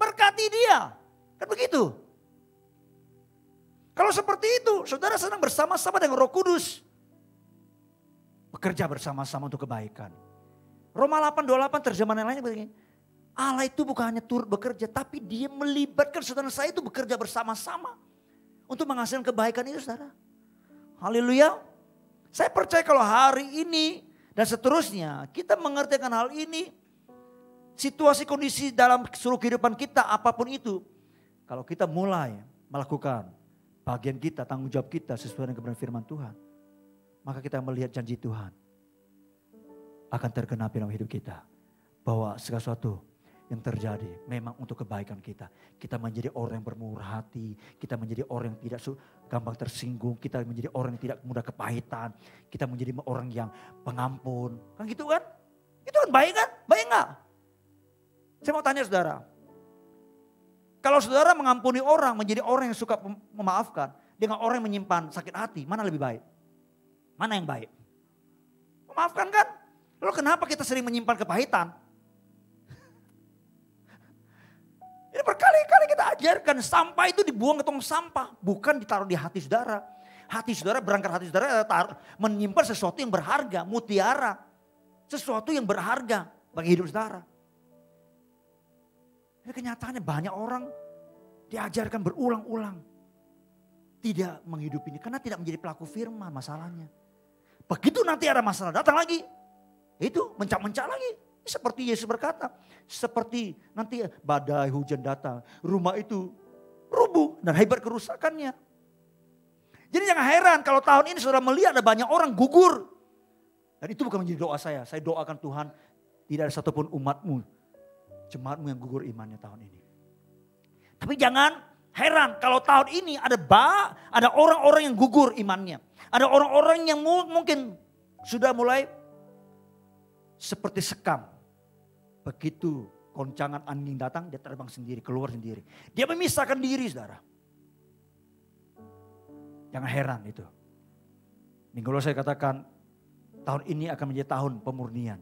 berkati dia. Kan begitu. Kalau seperti itu, saudara sedang bersama-sama dengan Roh Kudus. Bekerja bersama-sama untuk kebaikan. Roma 8:28 terjemahan yang lainnya begini. Allah itu bukan hanya turut bekerja, tapi dia melibatkan saudara saya itu bekerja bersama-sama. Untuk menghasilkan kebaikan itu saudara. Haleluya. Saya percaya kalau hari ini dan seterusnya kita mengertikan hal ini. Situasi kondisi dalam seluruh kehidupan kita apapun itu. Kalau kita mulai melakukan bagian kita, tanggung jawab kita sesuai dengan kebenaran firman Tuhan. Maka kita melihat janji Tuhan akan tergenapi dalam hidup kita. Bahwa segala sesuatu yang terjadi memang untuk kebaikan kita. Kita menjadi orang yang bermurah hati. Kita menjadi orang yang tidak gampang tersinggung. Kita menjadi orang yang tidak mudah kepahitan. Kita menjadi orang yang pengampun. Kan gitu kan? Itu kan baik kan? Baik enggak? Saya mau tanya saudara. Kalau saudara mengampuni orang, menjadi orang yang suka memaafkan. Dengan orang yang menyimpan sakit hati, mana lebih baik? Mana yang baik? Memaafkan kan? Lalu kenapa kita sering menyimpan kepahitan? Ini berkali-kali kita ajarkan sampah itu dibuang ke tong sampah. Bukan ditaruh di hati saudara. Hati saudara, berangkat hati saudara menyimpan sesuatu yang berharga, mutiara. Sesuatu yang berharga bagi hidup saudara. Ini kenyataannya banyak orang diajarkan berulang-ulang. Tidak menghidupi ini karena tidak menjadi pelaku firman masalahnya. Begitu nanti ada masalah datang lagi. Itu mencak-mencak lagi. Seperti Yesus berkata. Seperti nanti badai hujan datang. Rumah itu rubuh dan hebat kerusakannya. Jadi jangan heran kalau tahun ini saudara melihat ada banyak orang gugur. Dan itu bukan menjadi doa saya. Saya doakan Tuhan tidak ada satupun umatmu, jemaatmu yang gugur imannya tahun ini. Tapi jangan heran kalau tahun ini ada orang-orang yang gugur imannya. Ada orang-orang yang mungkin sudah mulai seperti sekam. Begitu goncangan angin datang, dia terbang sendiri, keluar sendiri. Dia memisahkan diri, saudara. Jangan heran itu. Minggu lalu saya katakan, tahun ini akan menjadi tahun pemurnian.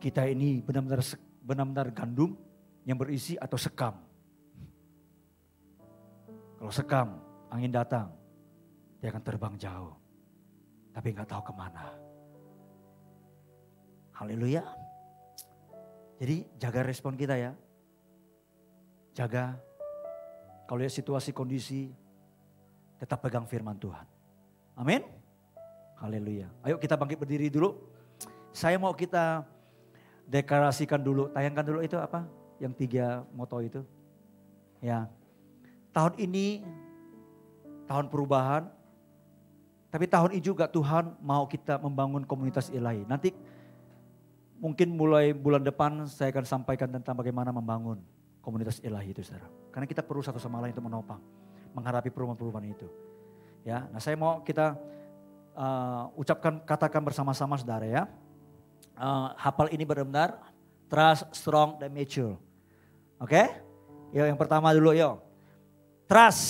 Kita ini benar-benar gandum yang berisi atau sekam. Kalau sekam, angin datang, dia akan terbang jauh. Tapi nggak tahu kemana. Haleluya. Jadi jaga respon kita ya. Jaga. Kalau lihat situasi kondisi, tetap pegang firman Tuhan. Amin. Haleluya. Ayo kita bangkit berdiri dulu. Saya mau kita deklarasikan dulu. Tayangkan dulu itu apa? Yang 3 moto itu. Ya. Tahun ini tahun perubahan. Tapi tahun ini juga Tuhan mau kita membangun komunitas ilahi. Nanti mungkin mulai bulan depan saya akan sampaikan tentang bagaimana membangun komunitas ilahi itu, saudara. Karena kita perlu satu sama lain untuk menopang, menghadapi perubahan-perubahan itu. Ya, nah saya mau kita katakan bersama-sama, saudara ya. Hafal ini benar-benar trust, strong, dan mature. Oke? Yuk yang pertama dulu yuk. Trust,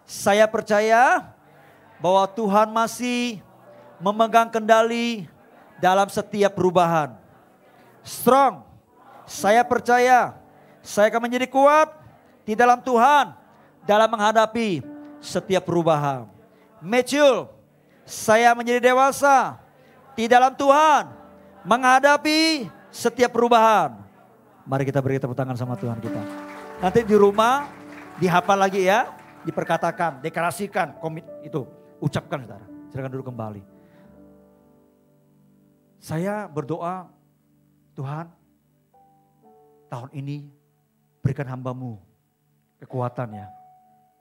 saya percaya bahwa Tuhan masih memegang kendali dalam setiap perubahan. Strong, saya percaya saya akan menjadi kuat di dalam Tuhan dalam menghadapi setiap perubahan. Mature, saya menjadi dewasa di dalam Tuhan menghadapi setiap perubahan. Mari kita beri tepuk tangan sama Tuhan kita. Nanti di rumah dihafal lagi ya, diperkatakan, deklarasikan, komit itu, ucapkan saudara. Silakan duduk kembali. Saya berdoa, Tuhan, tahun ini berikan hamba-Mu kekuatan ya,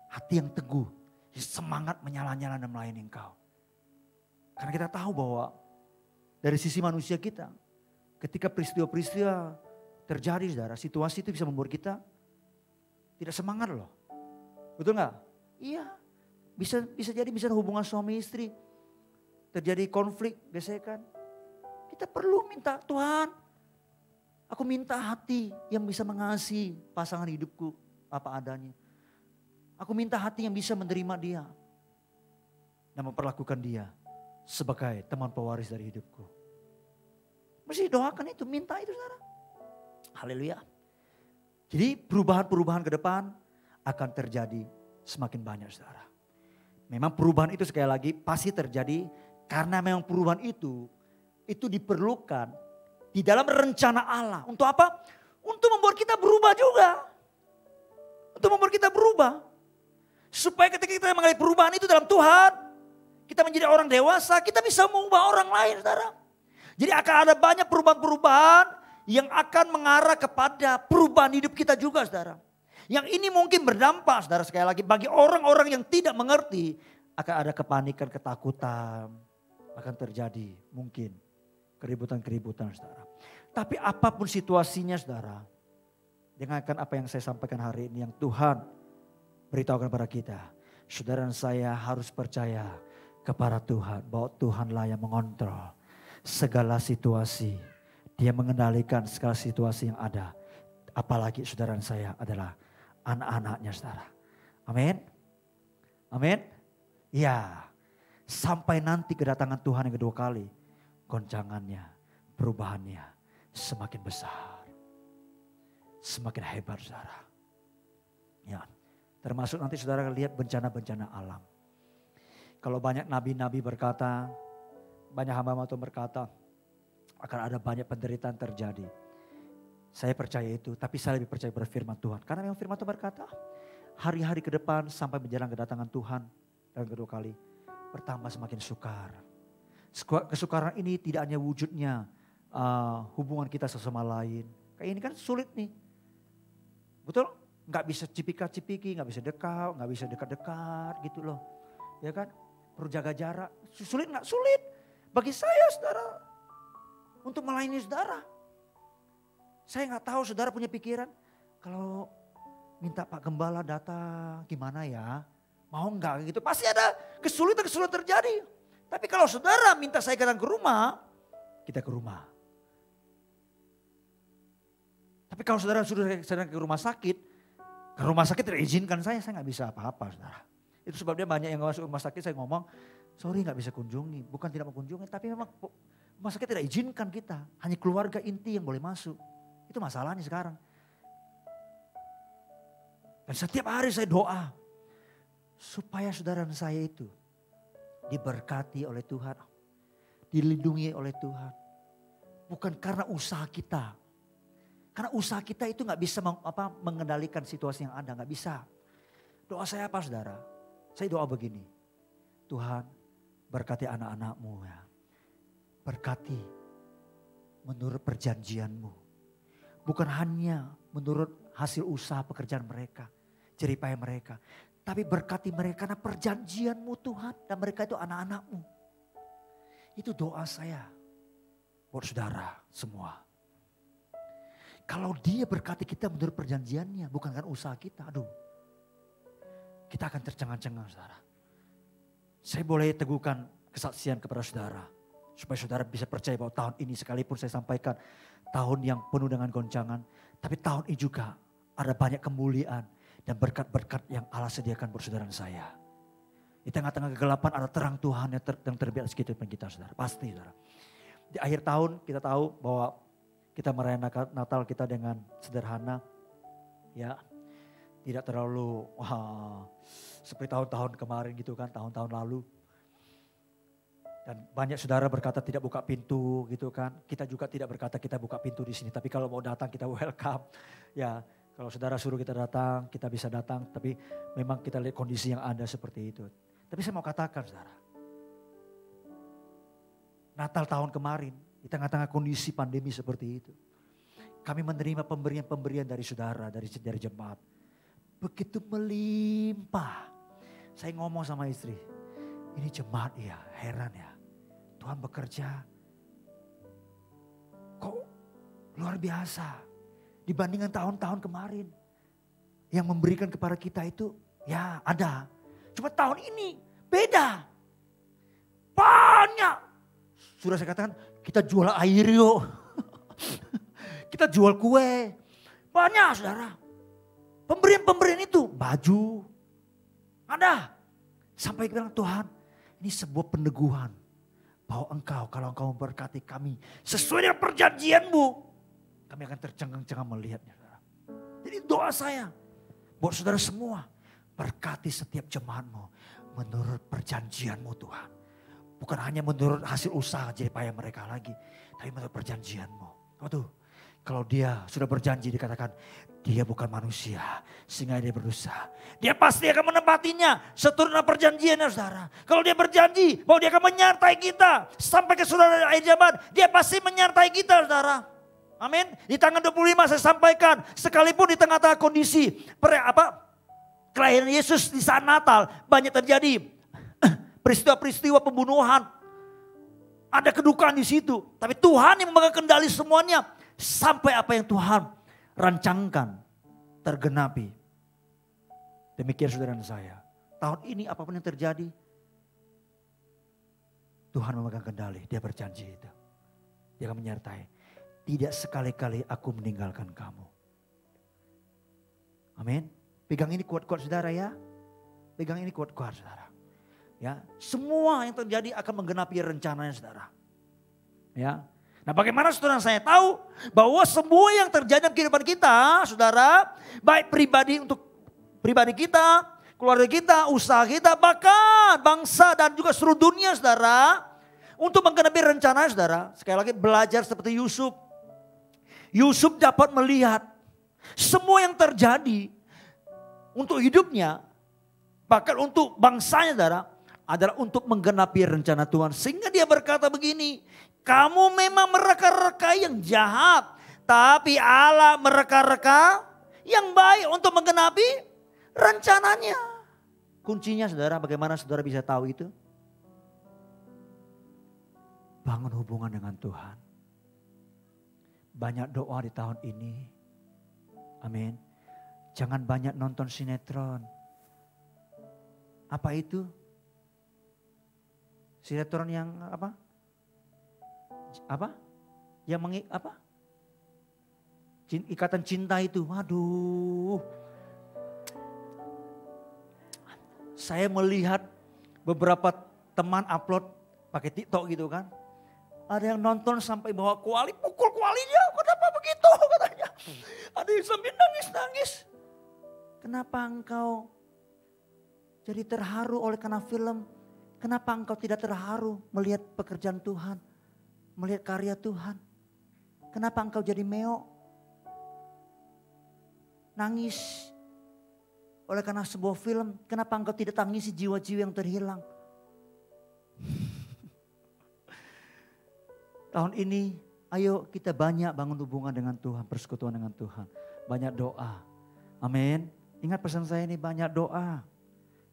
hati yang teguh, semangat menyala-nyala dan melayani Engkau. Karena kita tahu bahwa dari sisi manusia kita, ketika peristiwa-peristiwa terjadi saudara, situasi itu bisa membuat kita tidak semangat loh. Betul gak? Iya, bisa jadi misalnya hubungan suami istri, terjadi konflik, gesekan. Kita perlu minta, Tuhan, aku minta hati yang bisa mengasihi pasangan hidupku apa adanya. Aku minta hati yang bisa menerima dia dan memperlakukan dia sebagai teman pewaris dari hidupku. Mesti doakan itu, minta itu saudara. Haleluya. Jadi perubahan-perubahan ke depan akan terjadi semakin banyak saudara. Memang perubahan itu sekali lagi pasti terjadi karena memang perubahan itu diperlukan di dalam rencana Allah. Untuk apa? Untuk membuat kita berubah juga. Untuk membuat kita berubah. Supaya ketika kita mengalami perubahan itu dalam Tuhan, kita menjadi orang dewasa, kita bisa mengubah orang lain, saudara. Jadi akan ada banyak perubahan-perubahan yang akan mengarah kepada perubahan hidup kita juga, saudara. Yang ini mungkin berdampak, saudara, sekali lagi bagi orang-orang yang tidak mengerti, akan ada kepanikan, ketakutan, akan terjadi mungkin keributan-keributan, saudara. Tapi apapun situasinya, saudara, dengarkan apa yang saya sampaikan hari ini yang Tuhan beritahukan kepada kita. Saudara dan saya harus percaya kepada Tuhan bahwa Tuhanlah yang mengontrol segala situasi. Dia mengendalikan segala situasi yang ada. Apalagi saudara dan saya adalah anak-anaknya, saudara. Amin. Amin. Ya, sampai nanti kedatangan Tuhan yang kedua kali, goncangannya, perubahannya semakin besar. Semakin hebat, saudara. Ya, termasuk nanti saudara lihat bencana-bencana alam. Kalau banyak nabi-nabi berkata, banyak hamba Tuhan berkata, akan ada banyak penderitaan terjadi. Saya percaya itu, tapi saya lebih percaya pada firman Tuhan. Karena memang firman Tuhan berkata, hari-hari ke depan sampai menjelang kedatangan Tuhan yang kedua kali, bertambah semakin sukar. Kesukaran ini tidak hanya wujudnya hubungan kita sesama lain. Kayak ini kan sulit nih. Betul? Gak bisa cipika-cipiki, gak bisa dekat, gak bisa dekat-dekat gitu loh. Ya kan? Perlu jaga jarak. Sulit gak? Sulit. Bagi saya saudara, untuk melayani saudara. Saya gak tahu saudara punya pikiran, kalau minta Pak Gembala datang gimana ya? Mau gak gitu? Pasti ada kesulitan-kesulitan terjadi. Tapi kalau saudara minta saya datang ke rumah, kita ke rumah. Tapi kalau saudara sudah sedang ke rumah sakit tidak izinkan saya nggak bisa apa-apa saudara. Itu sebabnya banyak yang masuk rumah sakit saya ngomong, sorry nggak bisa kunjungi. Bukan tidak mau kunjungi, tapi memang rumah sakit tidak izinkan kita. Hanya keluarga inti yang boleh masuk. Itu masalahnya sekarang. Dan setiap hari saya doa, supaya saudara saya itu diberkati oleh Tuhan. Dilindungi oleh Tuhan. Bukan karena usaha kita. Karena usaha kita itu gak bisa mengendalikan situasi yang ada, gak bisa. Doa saya apa saudara? Saya doa begini. Tuhan berkati anak-anakmu ya. Berkati menurut perjanjianmu. Bukan hanya menurut hasil usaha pekerjaan mereka, jeripaya mereka. Tapi berkati mereka karena perjanjianmu Tuhan dan mereka itu anak-anakmu. Itu doa saya buat saudara semua. Kalau dia berkati kita menurut perjanjiannya, bukan kan usaha kita. Aduh, kita akan tercengang-cengang saudara. Saya boleh teguhkan kesaksian kepada saudara. Supaya saudara bisa percaya bahwa tahun ini sekalipun saya sampaikan tahun yang penuh dengan goncangan. Tapi tahun ini juga ada banyak kemuliaan dan berkat-berkat yang Allah sediakan buat saudara saya. Di tengah-tengah kegelapan ada terang Tuhan yang terbit sekitar kita saudara. Pasti saudara. Di akhir tahun kita tahu bahwa kita merayakan Natal kita dengan sederhana. Ya, tidak terlalu seperti tahun-tahun kemarin gitu kan, tahun-tahun lalu. Dan banyak saudara berkata tidak buka pintu gitu kan. Kita juga tidak berkata kita buka pintu di sini. Tapi kalau mau datang kita welcome. Ya, kalau saudara suruh kita datang, kita bisa datang. Tapi memang kita lihat kondisi yang ada seperti itu. Tapi saya mau katakan saudara. Natal tahun kemarin, di tengah-tengah kondisi pandemi seperti itu. Kami menerima pemberian-pemberian dari saudara, dari jemaat. Begitu melimpah. Saya ngomong sama istri, ini jemaat ya, heran ya. Tuhan bekerja, kok luar biasa. Dibandingkan tahun-tahun kemarin. Yang memberikan kepada kita itu, ya ada. Cuma tahun ini beda. Banyak. Sudah saya katakan, kita jual air yuk. Kita jual kue. Banyak saudara. Pemberian-pemberian itu baju. Ada. Sampai bilang Tuhan ini sebuah peneguhan. Bahwa engkau kalau engkau memberkati kami sesuai dengan perjanjianmu. Kami akan tercengang-cengang melihatnya. Saudara. Jadi doa saya. Buat saudara semua. Berkati setiap jemaatmu menurut perjanjianmu Tuhan. Bukan hanya menurut hasil usaha jeripaya mereka lagi. Tapi menurut perjanjianmu. Waduh, kalau dia sudah berjanji dikatakan dia bukan manusia. Sehingga dia berdosa. Dia pasti akan menepatinya seturut dengan perjanjiannya saudara. Kalau dia berjanji bahwa dia akan menyertai kita. Sampai ke saudara akhir zaman. Dia pasti menyertai kita saudara. Amin. Di tanggal 25 saya sampaikan. Sekalipun di tengah-tengah kondisi kelahiran Yesus di saat Natal. Banyak terjadi peristiwa-peristiwa pembunuhan. Ada kedukaan di situ. Tapi Tuhan yang memegang kendali semuanya. Sampai apa yang Tuhan rancangkan tergenapi. Demikian saudara saya. Tahun ini apapun yang terjadi. Tuhan memegang kendali. Dia berjanji itu. Dia akan menyertai. Tidak sekali-kali aku meninggalkan kamu. Amin. Pegang ini kuat-kuat saudara ya. Pegang ini kuat-kuat saudara. Ya, semua yang terjadi akan menggenapi rencananya saudara. Ya. Nah bagaimana saudara saya tahu bahwa semua yang terjadi dalam kehidupan kita saudara. Baik pribadi untuk pribadi kita, keluarga kita, usaha kita, bahkan bangsa dan juga seluruh dunia saudara. Untuk menggenapi rencananya saudara. Sekali lagi belajar seperti Yusuf. Yusuf dapat melihat semua yang terjadi untuk hidupnya. Bahkan untuk bangsanya saudara. Adalah untuk menggenapi rencana Tuhan. Sehingga dia berkata begini. Kamu memang mereka-reka yang jahat. Tapi Allah mereka-reka yang baik untuk menggenapi rencananya. Kuncinya saudara, bagaimana saudara bisa tahu itu? Bangun hubungan dengan Tuhan. Banyak doa di tahun ini. Amin. Jangan banyak nonton sinetron. Apa itu? Sinetron yang apa? Apa? Yang apa? ikatan cinta itu, waduh. Saya melihat beberapa teman upload pakai TikTok gitu kan. Ada yang nonton sampai bawa kuali, pukul kualinya. Kenapa begitu katanya. Ada yang sambil nangis-nangis. Kenapa engkau jadi terharu oleh karena film? Kenapa engkau tidak terharu melihat pekerjaan Tuhan? Melihat karya Tuhan? Kenapa engkau jadi meo? Nangis oleh karena sebuah film. Kenapa engkau tidak tangisi jiwa-jiwa yang terhilang? Tahun ini ayo kita banyak bangun hubungan dengan Tuhan, persekutuan dengan Tuhan. Banyak doa. Amin. Ingat pesan saya ini, banyak doa.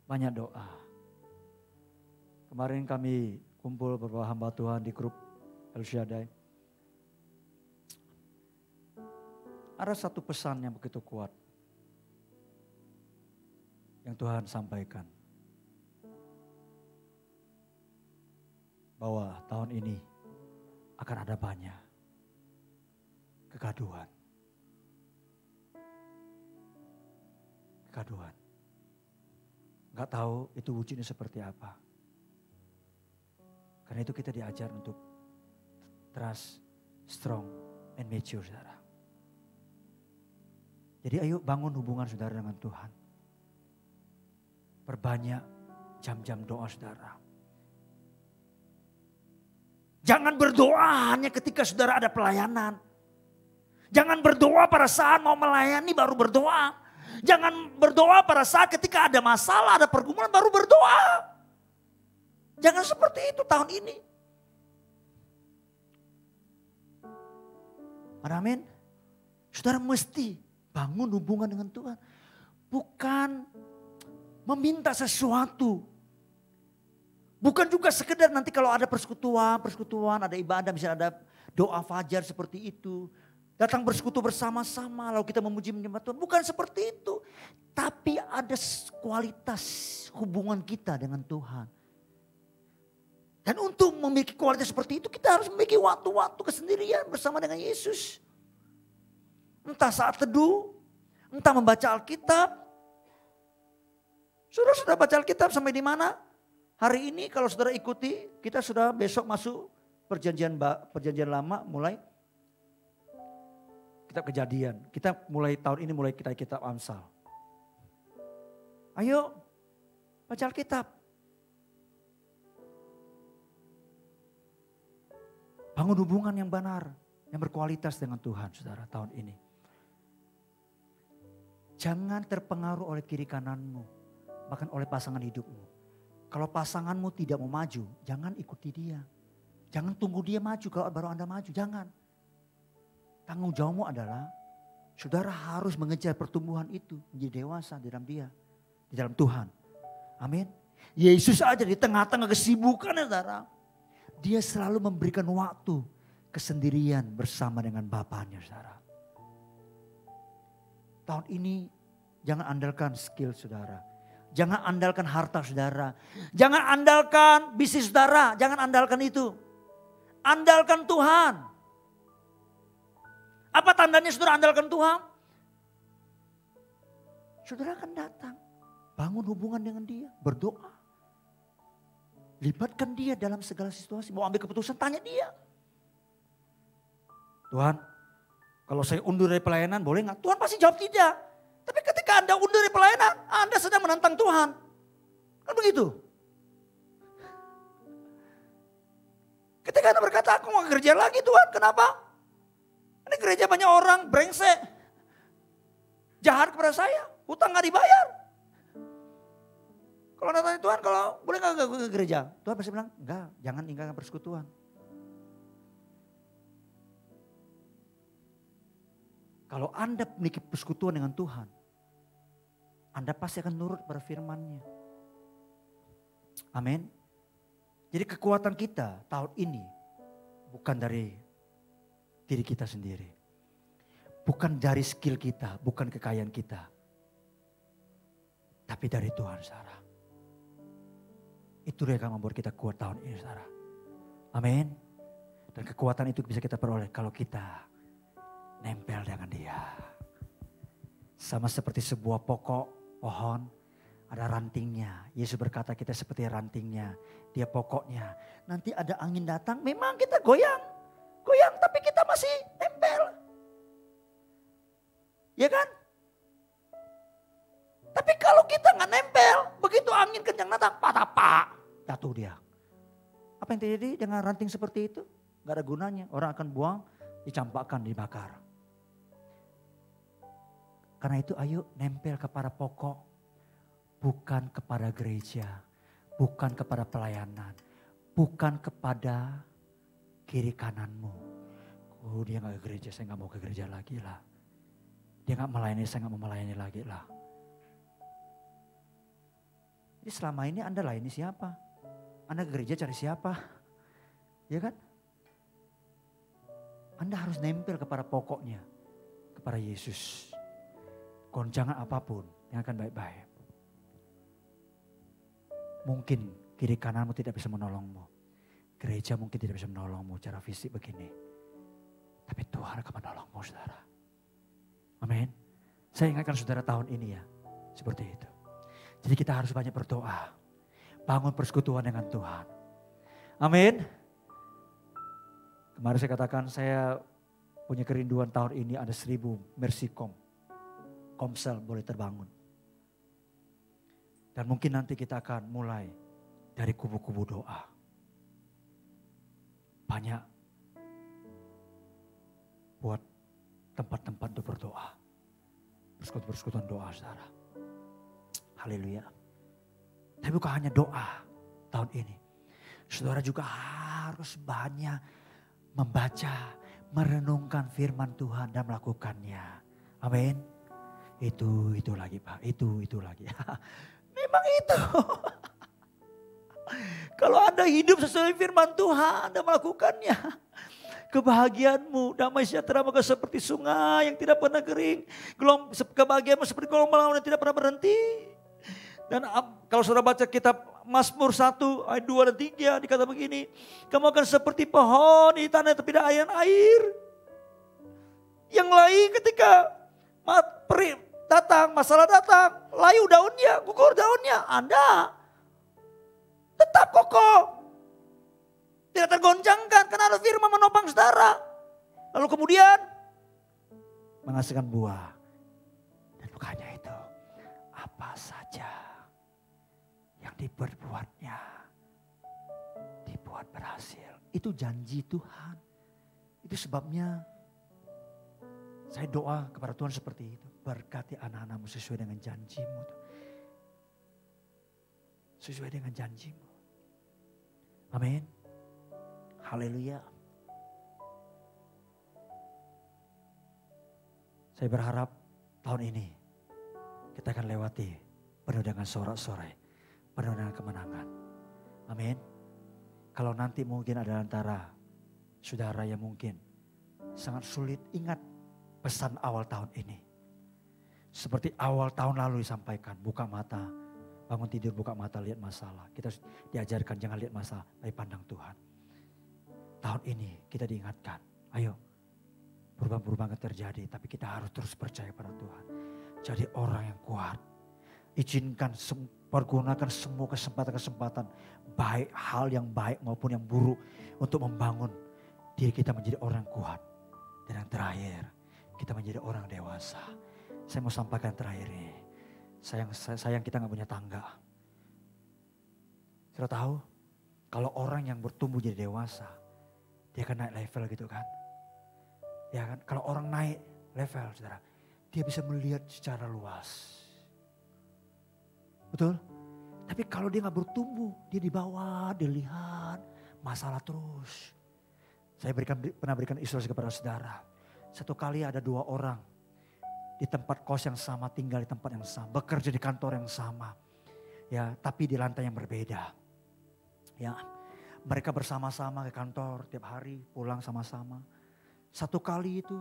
Banyak doa. Kemarin kami kumpul beberapa hamba Tuhan di grup El Shaddai. Ada satu pesan yang begitu kuat yang Tuhan sampaikan. Bahwa tahun ini akan ada banyak kegaduhan. Kegaduhan. Enggak tahu itu wujudnya seperti apa. Karena itu kita diajar untuk trust, strong, and mature, saudara. Jadi ayo bangun hubungan saudara dengan Tuhan. Perbanyak jam-jam doa saudara. Jangan berdoa hanya ketika saudara ada pelayanan. Jangan berdoa pada saat mau melayani baru berdoa. Jangan berdoa pada saat ketika ada masalah, ada pergumulan baru berdoa. Jangan seperti itu tahun ini. Amin. Saudara mesti bangun hubungan dengan Tuhan. Bukan meminta sesuatu. Bukan juga sekedar nanti kalau ada persekutuan, ada ibadah, misalnya ada doa fajar seperti itu. Datang bersekutu bersama-sama lalu kita memuji menyembah Tuhan. Bukan seperti itu. Tapi ada kualitas hubungan kita dengan Tuhan. Dan untuk memiliki kualitas seperti itu kita harus memiliki waktu-waktu kesendirian bersama dengan Yesus. Entah saat teduh, entah membaca Alkitab. Saudara sudah baca Alkitab sampai di mana? Hari ini kalau saudara ikuti, kita sudah besok masuk perjanjian lama mulai kitab Kejadian. Kita mulai tahun ini mulai kita kitab Amsal. Ayo baca Alkitab. Bangun hubungan yang benar, yang berkualitas dengan Tuhan saudara tahun ini. Jangan terpengaruh oleh kiri kananmu, bahkan oleh pasangan hidupmu. Kalau pasanganmu tidak mau maju, jangan ikuti dia. Jangan tunggu dia maju kalau baru Anda maju, jangan. Tanggung jawabmu adalah saudara harus mengejar pertumbuhan itu menjadi dewasa di dalam dia, di dalam Tuhan. Amin. Yesus aja di tengah-tengah kesibukan saudara, dia selalu memberikan waktu kesendirian bersama dengan Bapaknya saudara. Tahun ini jangan andalkan skill saudara. Jangan andalkan harta saudara. Jangan andalkan bisnis saudara. Jangan andalkan itu. Andalkan Tuhan. Apa tandanya saudara andalkan Tuhan? Saudara akan datang. Bangun hubungan dengan dia. Berdoa. Libatkan dia dalam segala situasi. Mau ambil keputusan tanya dia. Tuhan, kalau saya undur dari pelayanan boleh gak? Tuhan pasti jawab tidak. Tapi ketika Anda undur dari pelayanan, Anda sedang menantang Tuhan. Kan begitu. Ketika Anda berkata, aku mau kerja lagi Tuhan, kenapa? Ini gereja banyak orang brengsek. Jahat kepada saya, hutang gak dibayar. Kalau Anda tanya Tuhan, kalau boleh gak ke gereja? Tuhan pasti bilang, enggak, jangan tinggalkan persekutuan. Kalau Anda memiliki persekutuan dengan Tuhan, Anda pasti akan nurut pada firman-Nya. Amin. Jadi kekuatan kita tahun ini bukan dari diri kita sendiri. Bukan dari skill kita, bukan kekayaan kita. Tapi dari Tuhan, saudara. Itu yang akan membuat kita kuat tahun ini, saudara. Amin. Dan kekuatan itu bisa kita peroleh kalau kita nempel dengan dia. Sama seperti sebuah pohon, ada rantingnya. Yesus berkata kita seperti rantingnya, dia pokoknya. Nanti ada angin datang, memang kita goyang, tapi kita masih nempel. Ya kan? Tapi kalau kita nggak nempel, begitu angin kencang datang, patah, jatuh dia. Apa yang terjadi dengan ranting seperti itu? Gak ada gunanya, orang akan buang, dicampakkan, dibakar. Karena itu ayo nempel kepada pokok, bukan kepada gereja, bukan kepada pelayanan, bukan kepada kiri kananmu. Oh dia gak ke gereja, saya gak mau ke gereja lagi lah. Dia gak melayani, saya gak mau melayani lagi lah. Jadi selama ini Anda layani siapa? Anda ke gereja cari siapa? Ya kan? Anda harus nempel kepada pokoknya, kepada Yesus. Goncangan apapun yang akan baik-baik. Mungkin kiri kananmu tidak bisa menolongmu. Gereja mungkin tidak bisa menolongmu secara fisik begini. Tapi Tuhan akan menolongmu saudara. Amin. Saya ingatkan saudara tahun ini ya. Seperti itu. Jadi kita harus banyak berdoa. Bangun persekutuan dengan Tuhan. Amin. Kemarin saya katakan saya punya kerinduan tahun ini ada 1000 Mercycom. Komsel boleh terbangun. Dan mungkin nanti kita akan mulai dari kubu-kubu doa. Banyak buat tempat-tempat untuk berdoa. Persekutuan doa saudara. Haleluya. Tapi bukan hanya doa tahun ini. Saudara juga harus banyak membaca, merenungkan firman Tuhan dan melakukannya. Amin. Itu lagi Pak, itu lagi. Memang itu. Kalau Anda hidup sesuai firman Tuhan dan melakukannya. Kebahagiaanmu, damai sejahtera maka seperti sungai yang tidak pernah kering. Kebahagiaanmu seperti gelombang yang tidak pernah berhenti. Dan kalau saudara baca kitab Mazmur 1 ayat 2 dan 3 dikata begini. Kamu akan seperti pohon di tanah tepi air. Yang lain ketika masalah datang, layu daunnya, gugur daunnya. Anda tetap kokoh. Tidak tergoncangkan karena ada firman menopang saudara. Lalu kemudian menghasilkan buah. Dan bukannya itu, apa saja yang diperbuatnya, dibuat berhasil. Itu janji Tuhan. Itu sebabnya saya doa kepada Tuhan seperti itu. Berkati anak-anakmu sesuai dengan janjimu. Sesuai dengan janjimu. Amin. Haleluya. Saya berharap tahun ini kita akan lewati penuh dengan sorak-sorai. Penuh dengan kemenangan. Amin. Kalau nanti mungkin ada antara saudara yang mungkin sangat sulit, ingat pesan awal tahun ini. Seperti awal tahun lalu disampaikan, buka mata, bangun tidur buka mata lihat masalah. Kita diajarkan jangan lihat masalah, tapi pandang Tuhan. Tahun ini kita diingatkan, ayo perubahan-perubahan akan terjadi, tapi kita harus terus percaya pada Tuhan. Jadi orang yang kuat, izinkan pergunakan semua kesempatan-kesempatan, baik hal yang baik maupun yang buruk untuk membangun diri kita menjadi orang yang kuat. Dan yang terakhir, kita menjadi orang dewasa. Saya mau sampaikan terakhir ini. Sayang kita gak punya tangga. Sudah tahu? Kalau orang yang bertumbuh jadi dewasa, dia akan naik level gitu kan. Ya kan? Kalau orang naik level, saudara, dia bisa melihat secara luas. Betul? Tapi kalau dia gak bertumbuh, dia di bawah, dia lihat masalah terus. Saya pernah berikan ilustrasi kepada saudara. Satu kali ada 2 orang di tempat kos yang sama, tinggal di tempat yang sama, bekerja di kantor yang sama. Ya, tapi di lantai yang berbeda. Ya, mereka bersama-sama ke kantor tiap hari, pulang sama-sama. Satu kali itu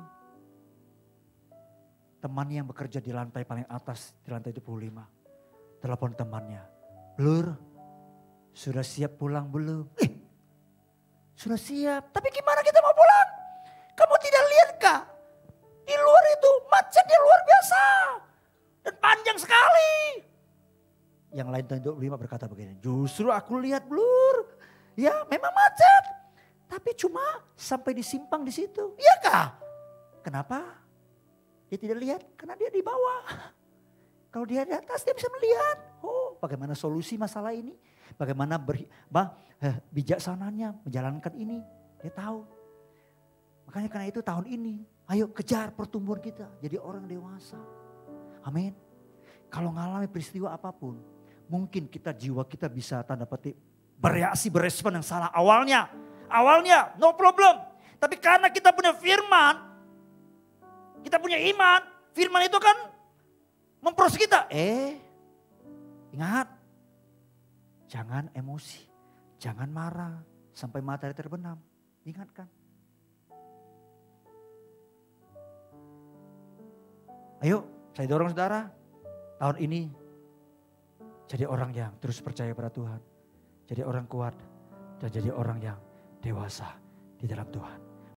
temannya yang bekerja di lantai paling atas, di lantai 25. Telepon temannya, "Lur, sudah siap pulang belum?" Sudah siap, tapi gimana kita mau pulang? Kamu tidak lihat kah? Macetnya luar biasa. Dan panjang sekali. Yang lain tahun 25 berkata begini, justru aku lihat blur. Ya memang macet. Tapi cuma sampai di simpang di situ. Iya kah? Kenapa? Dia tidak lihat karena dia di bawah. Kalau dia di atas dia bisa melihat. Oh bagaimana solusi masalah ini. Bagaimana bijaksananya menjalankan ini. Dia tahu. Makanya karena itu tahun ini. Ayo kejar pertumbuhan kita. Jadi orang dewasa. Amin. Kalau mengalami peristiwa apapun. Mungkin jiwa kita bisa tanda petik. Bereaksi, berespon yang salah awalnya. Awalnya no problem. Tapi karena kita punya firman. Kita punya iman. Firman itu kan memproses kita. Ingat. Jangan emosi. Jangan marah. Sampai matahari terbenam. Ingatkan. Ayo saya dorong saudara. Tahun ini jadi orang yang terus percaya pada Tuhan. Jadi orang kuat. Dan jadi orang yang dewasa di dalam Tuhan.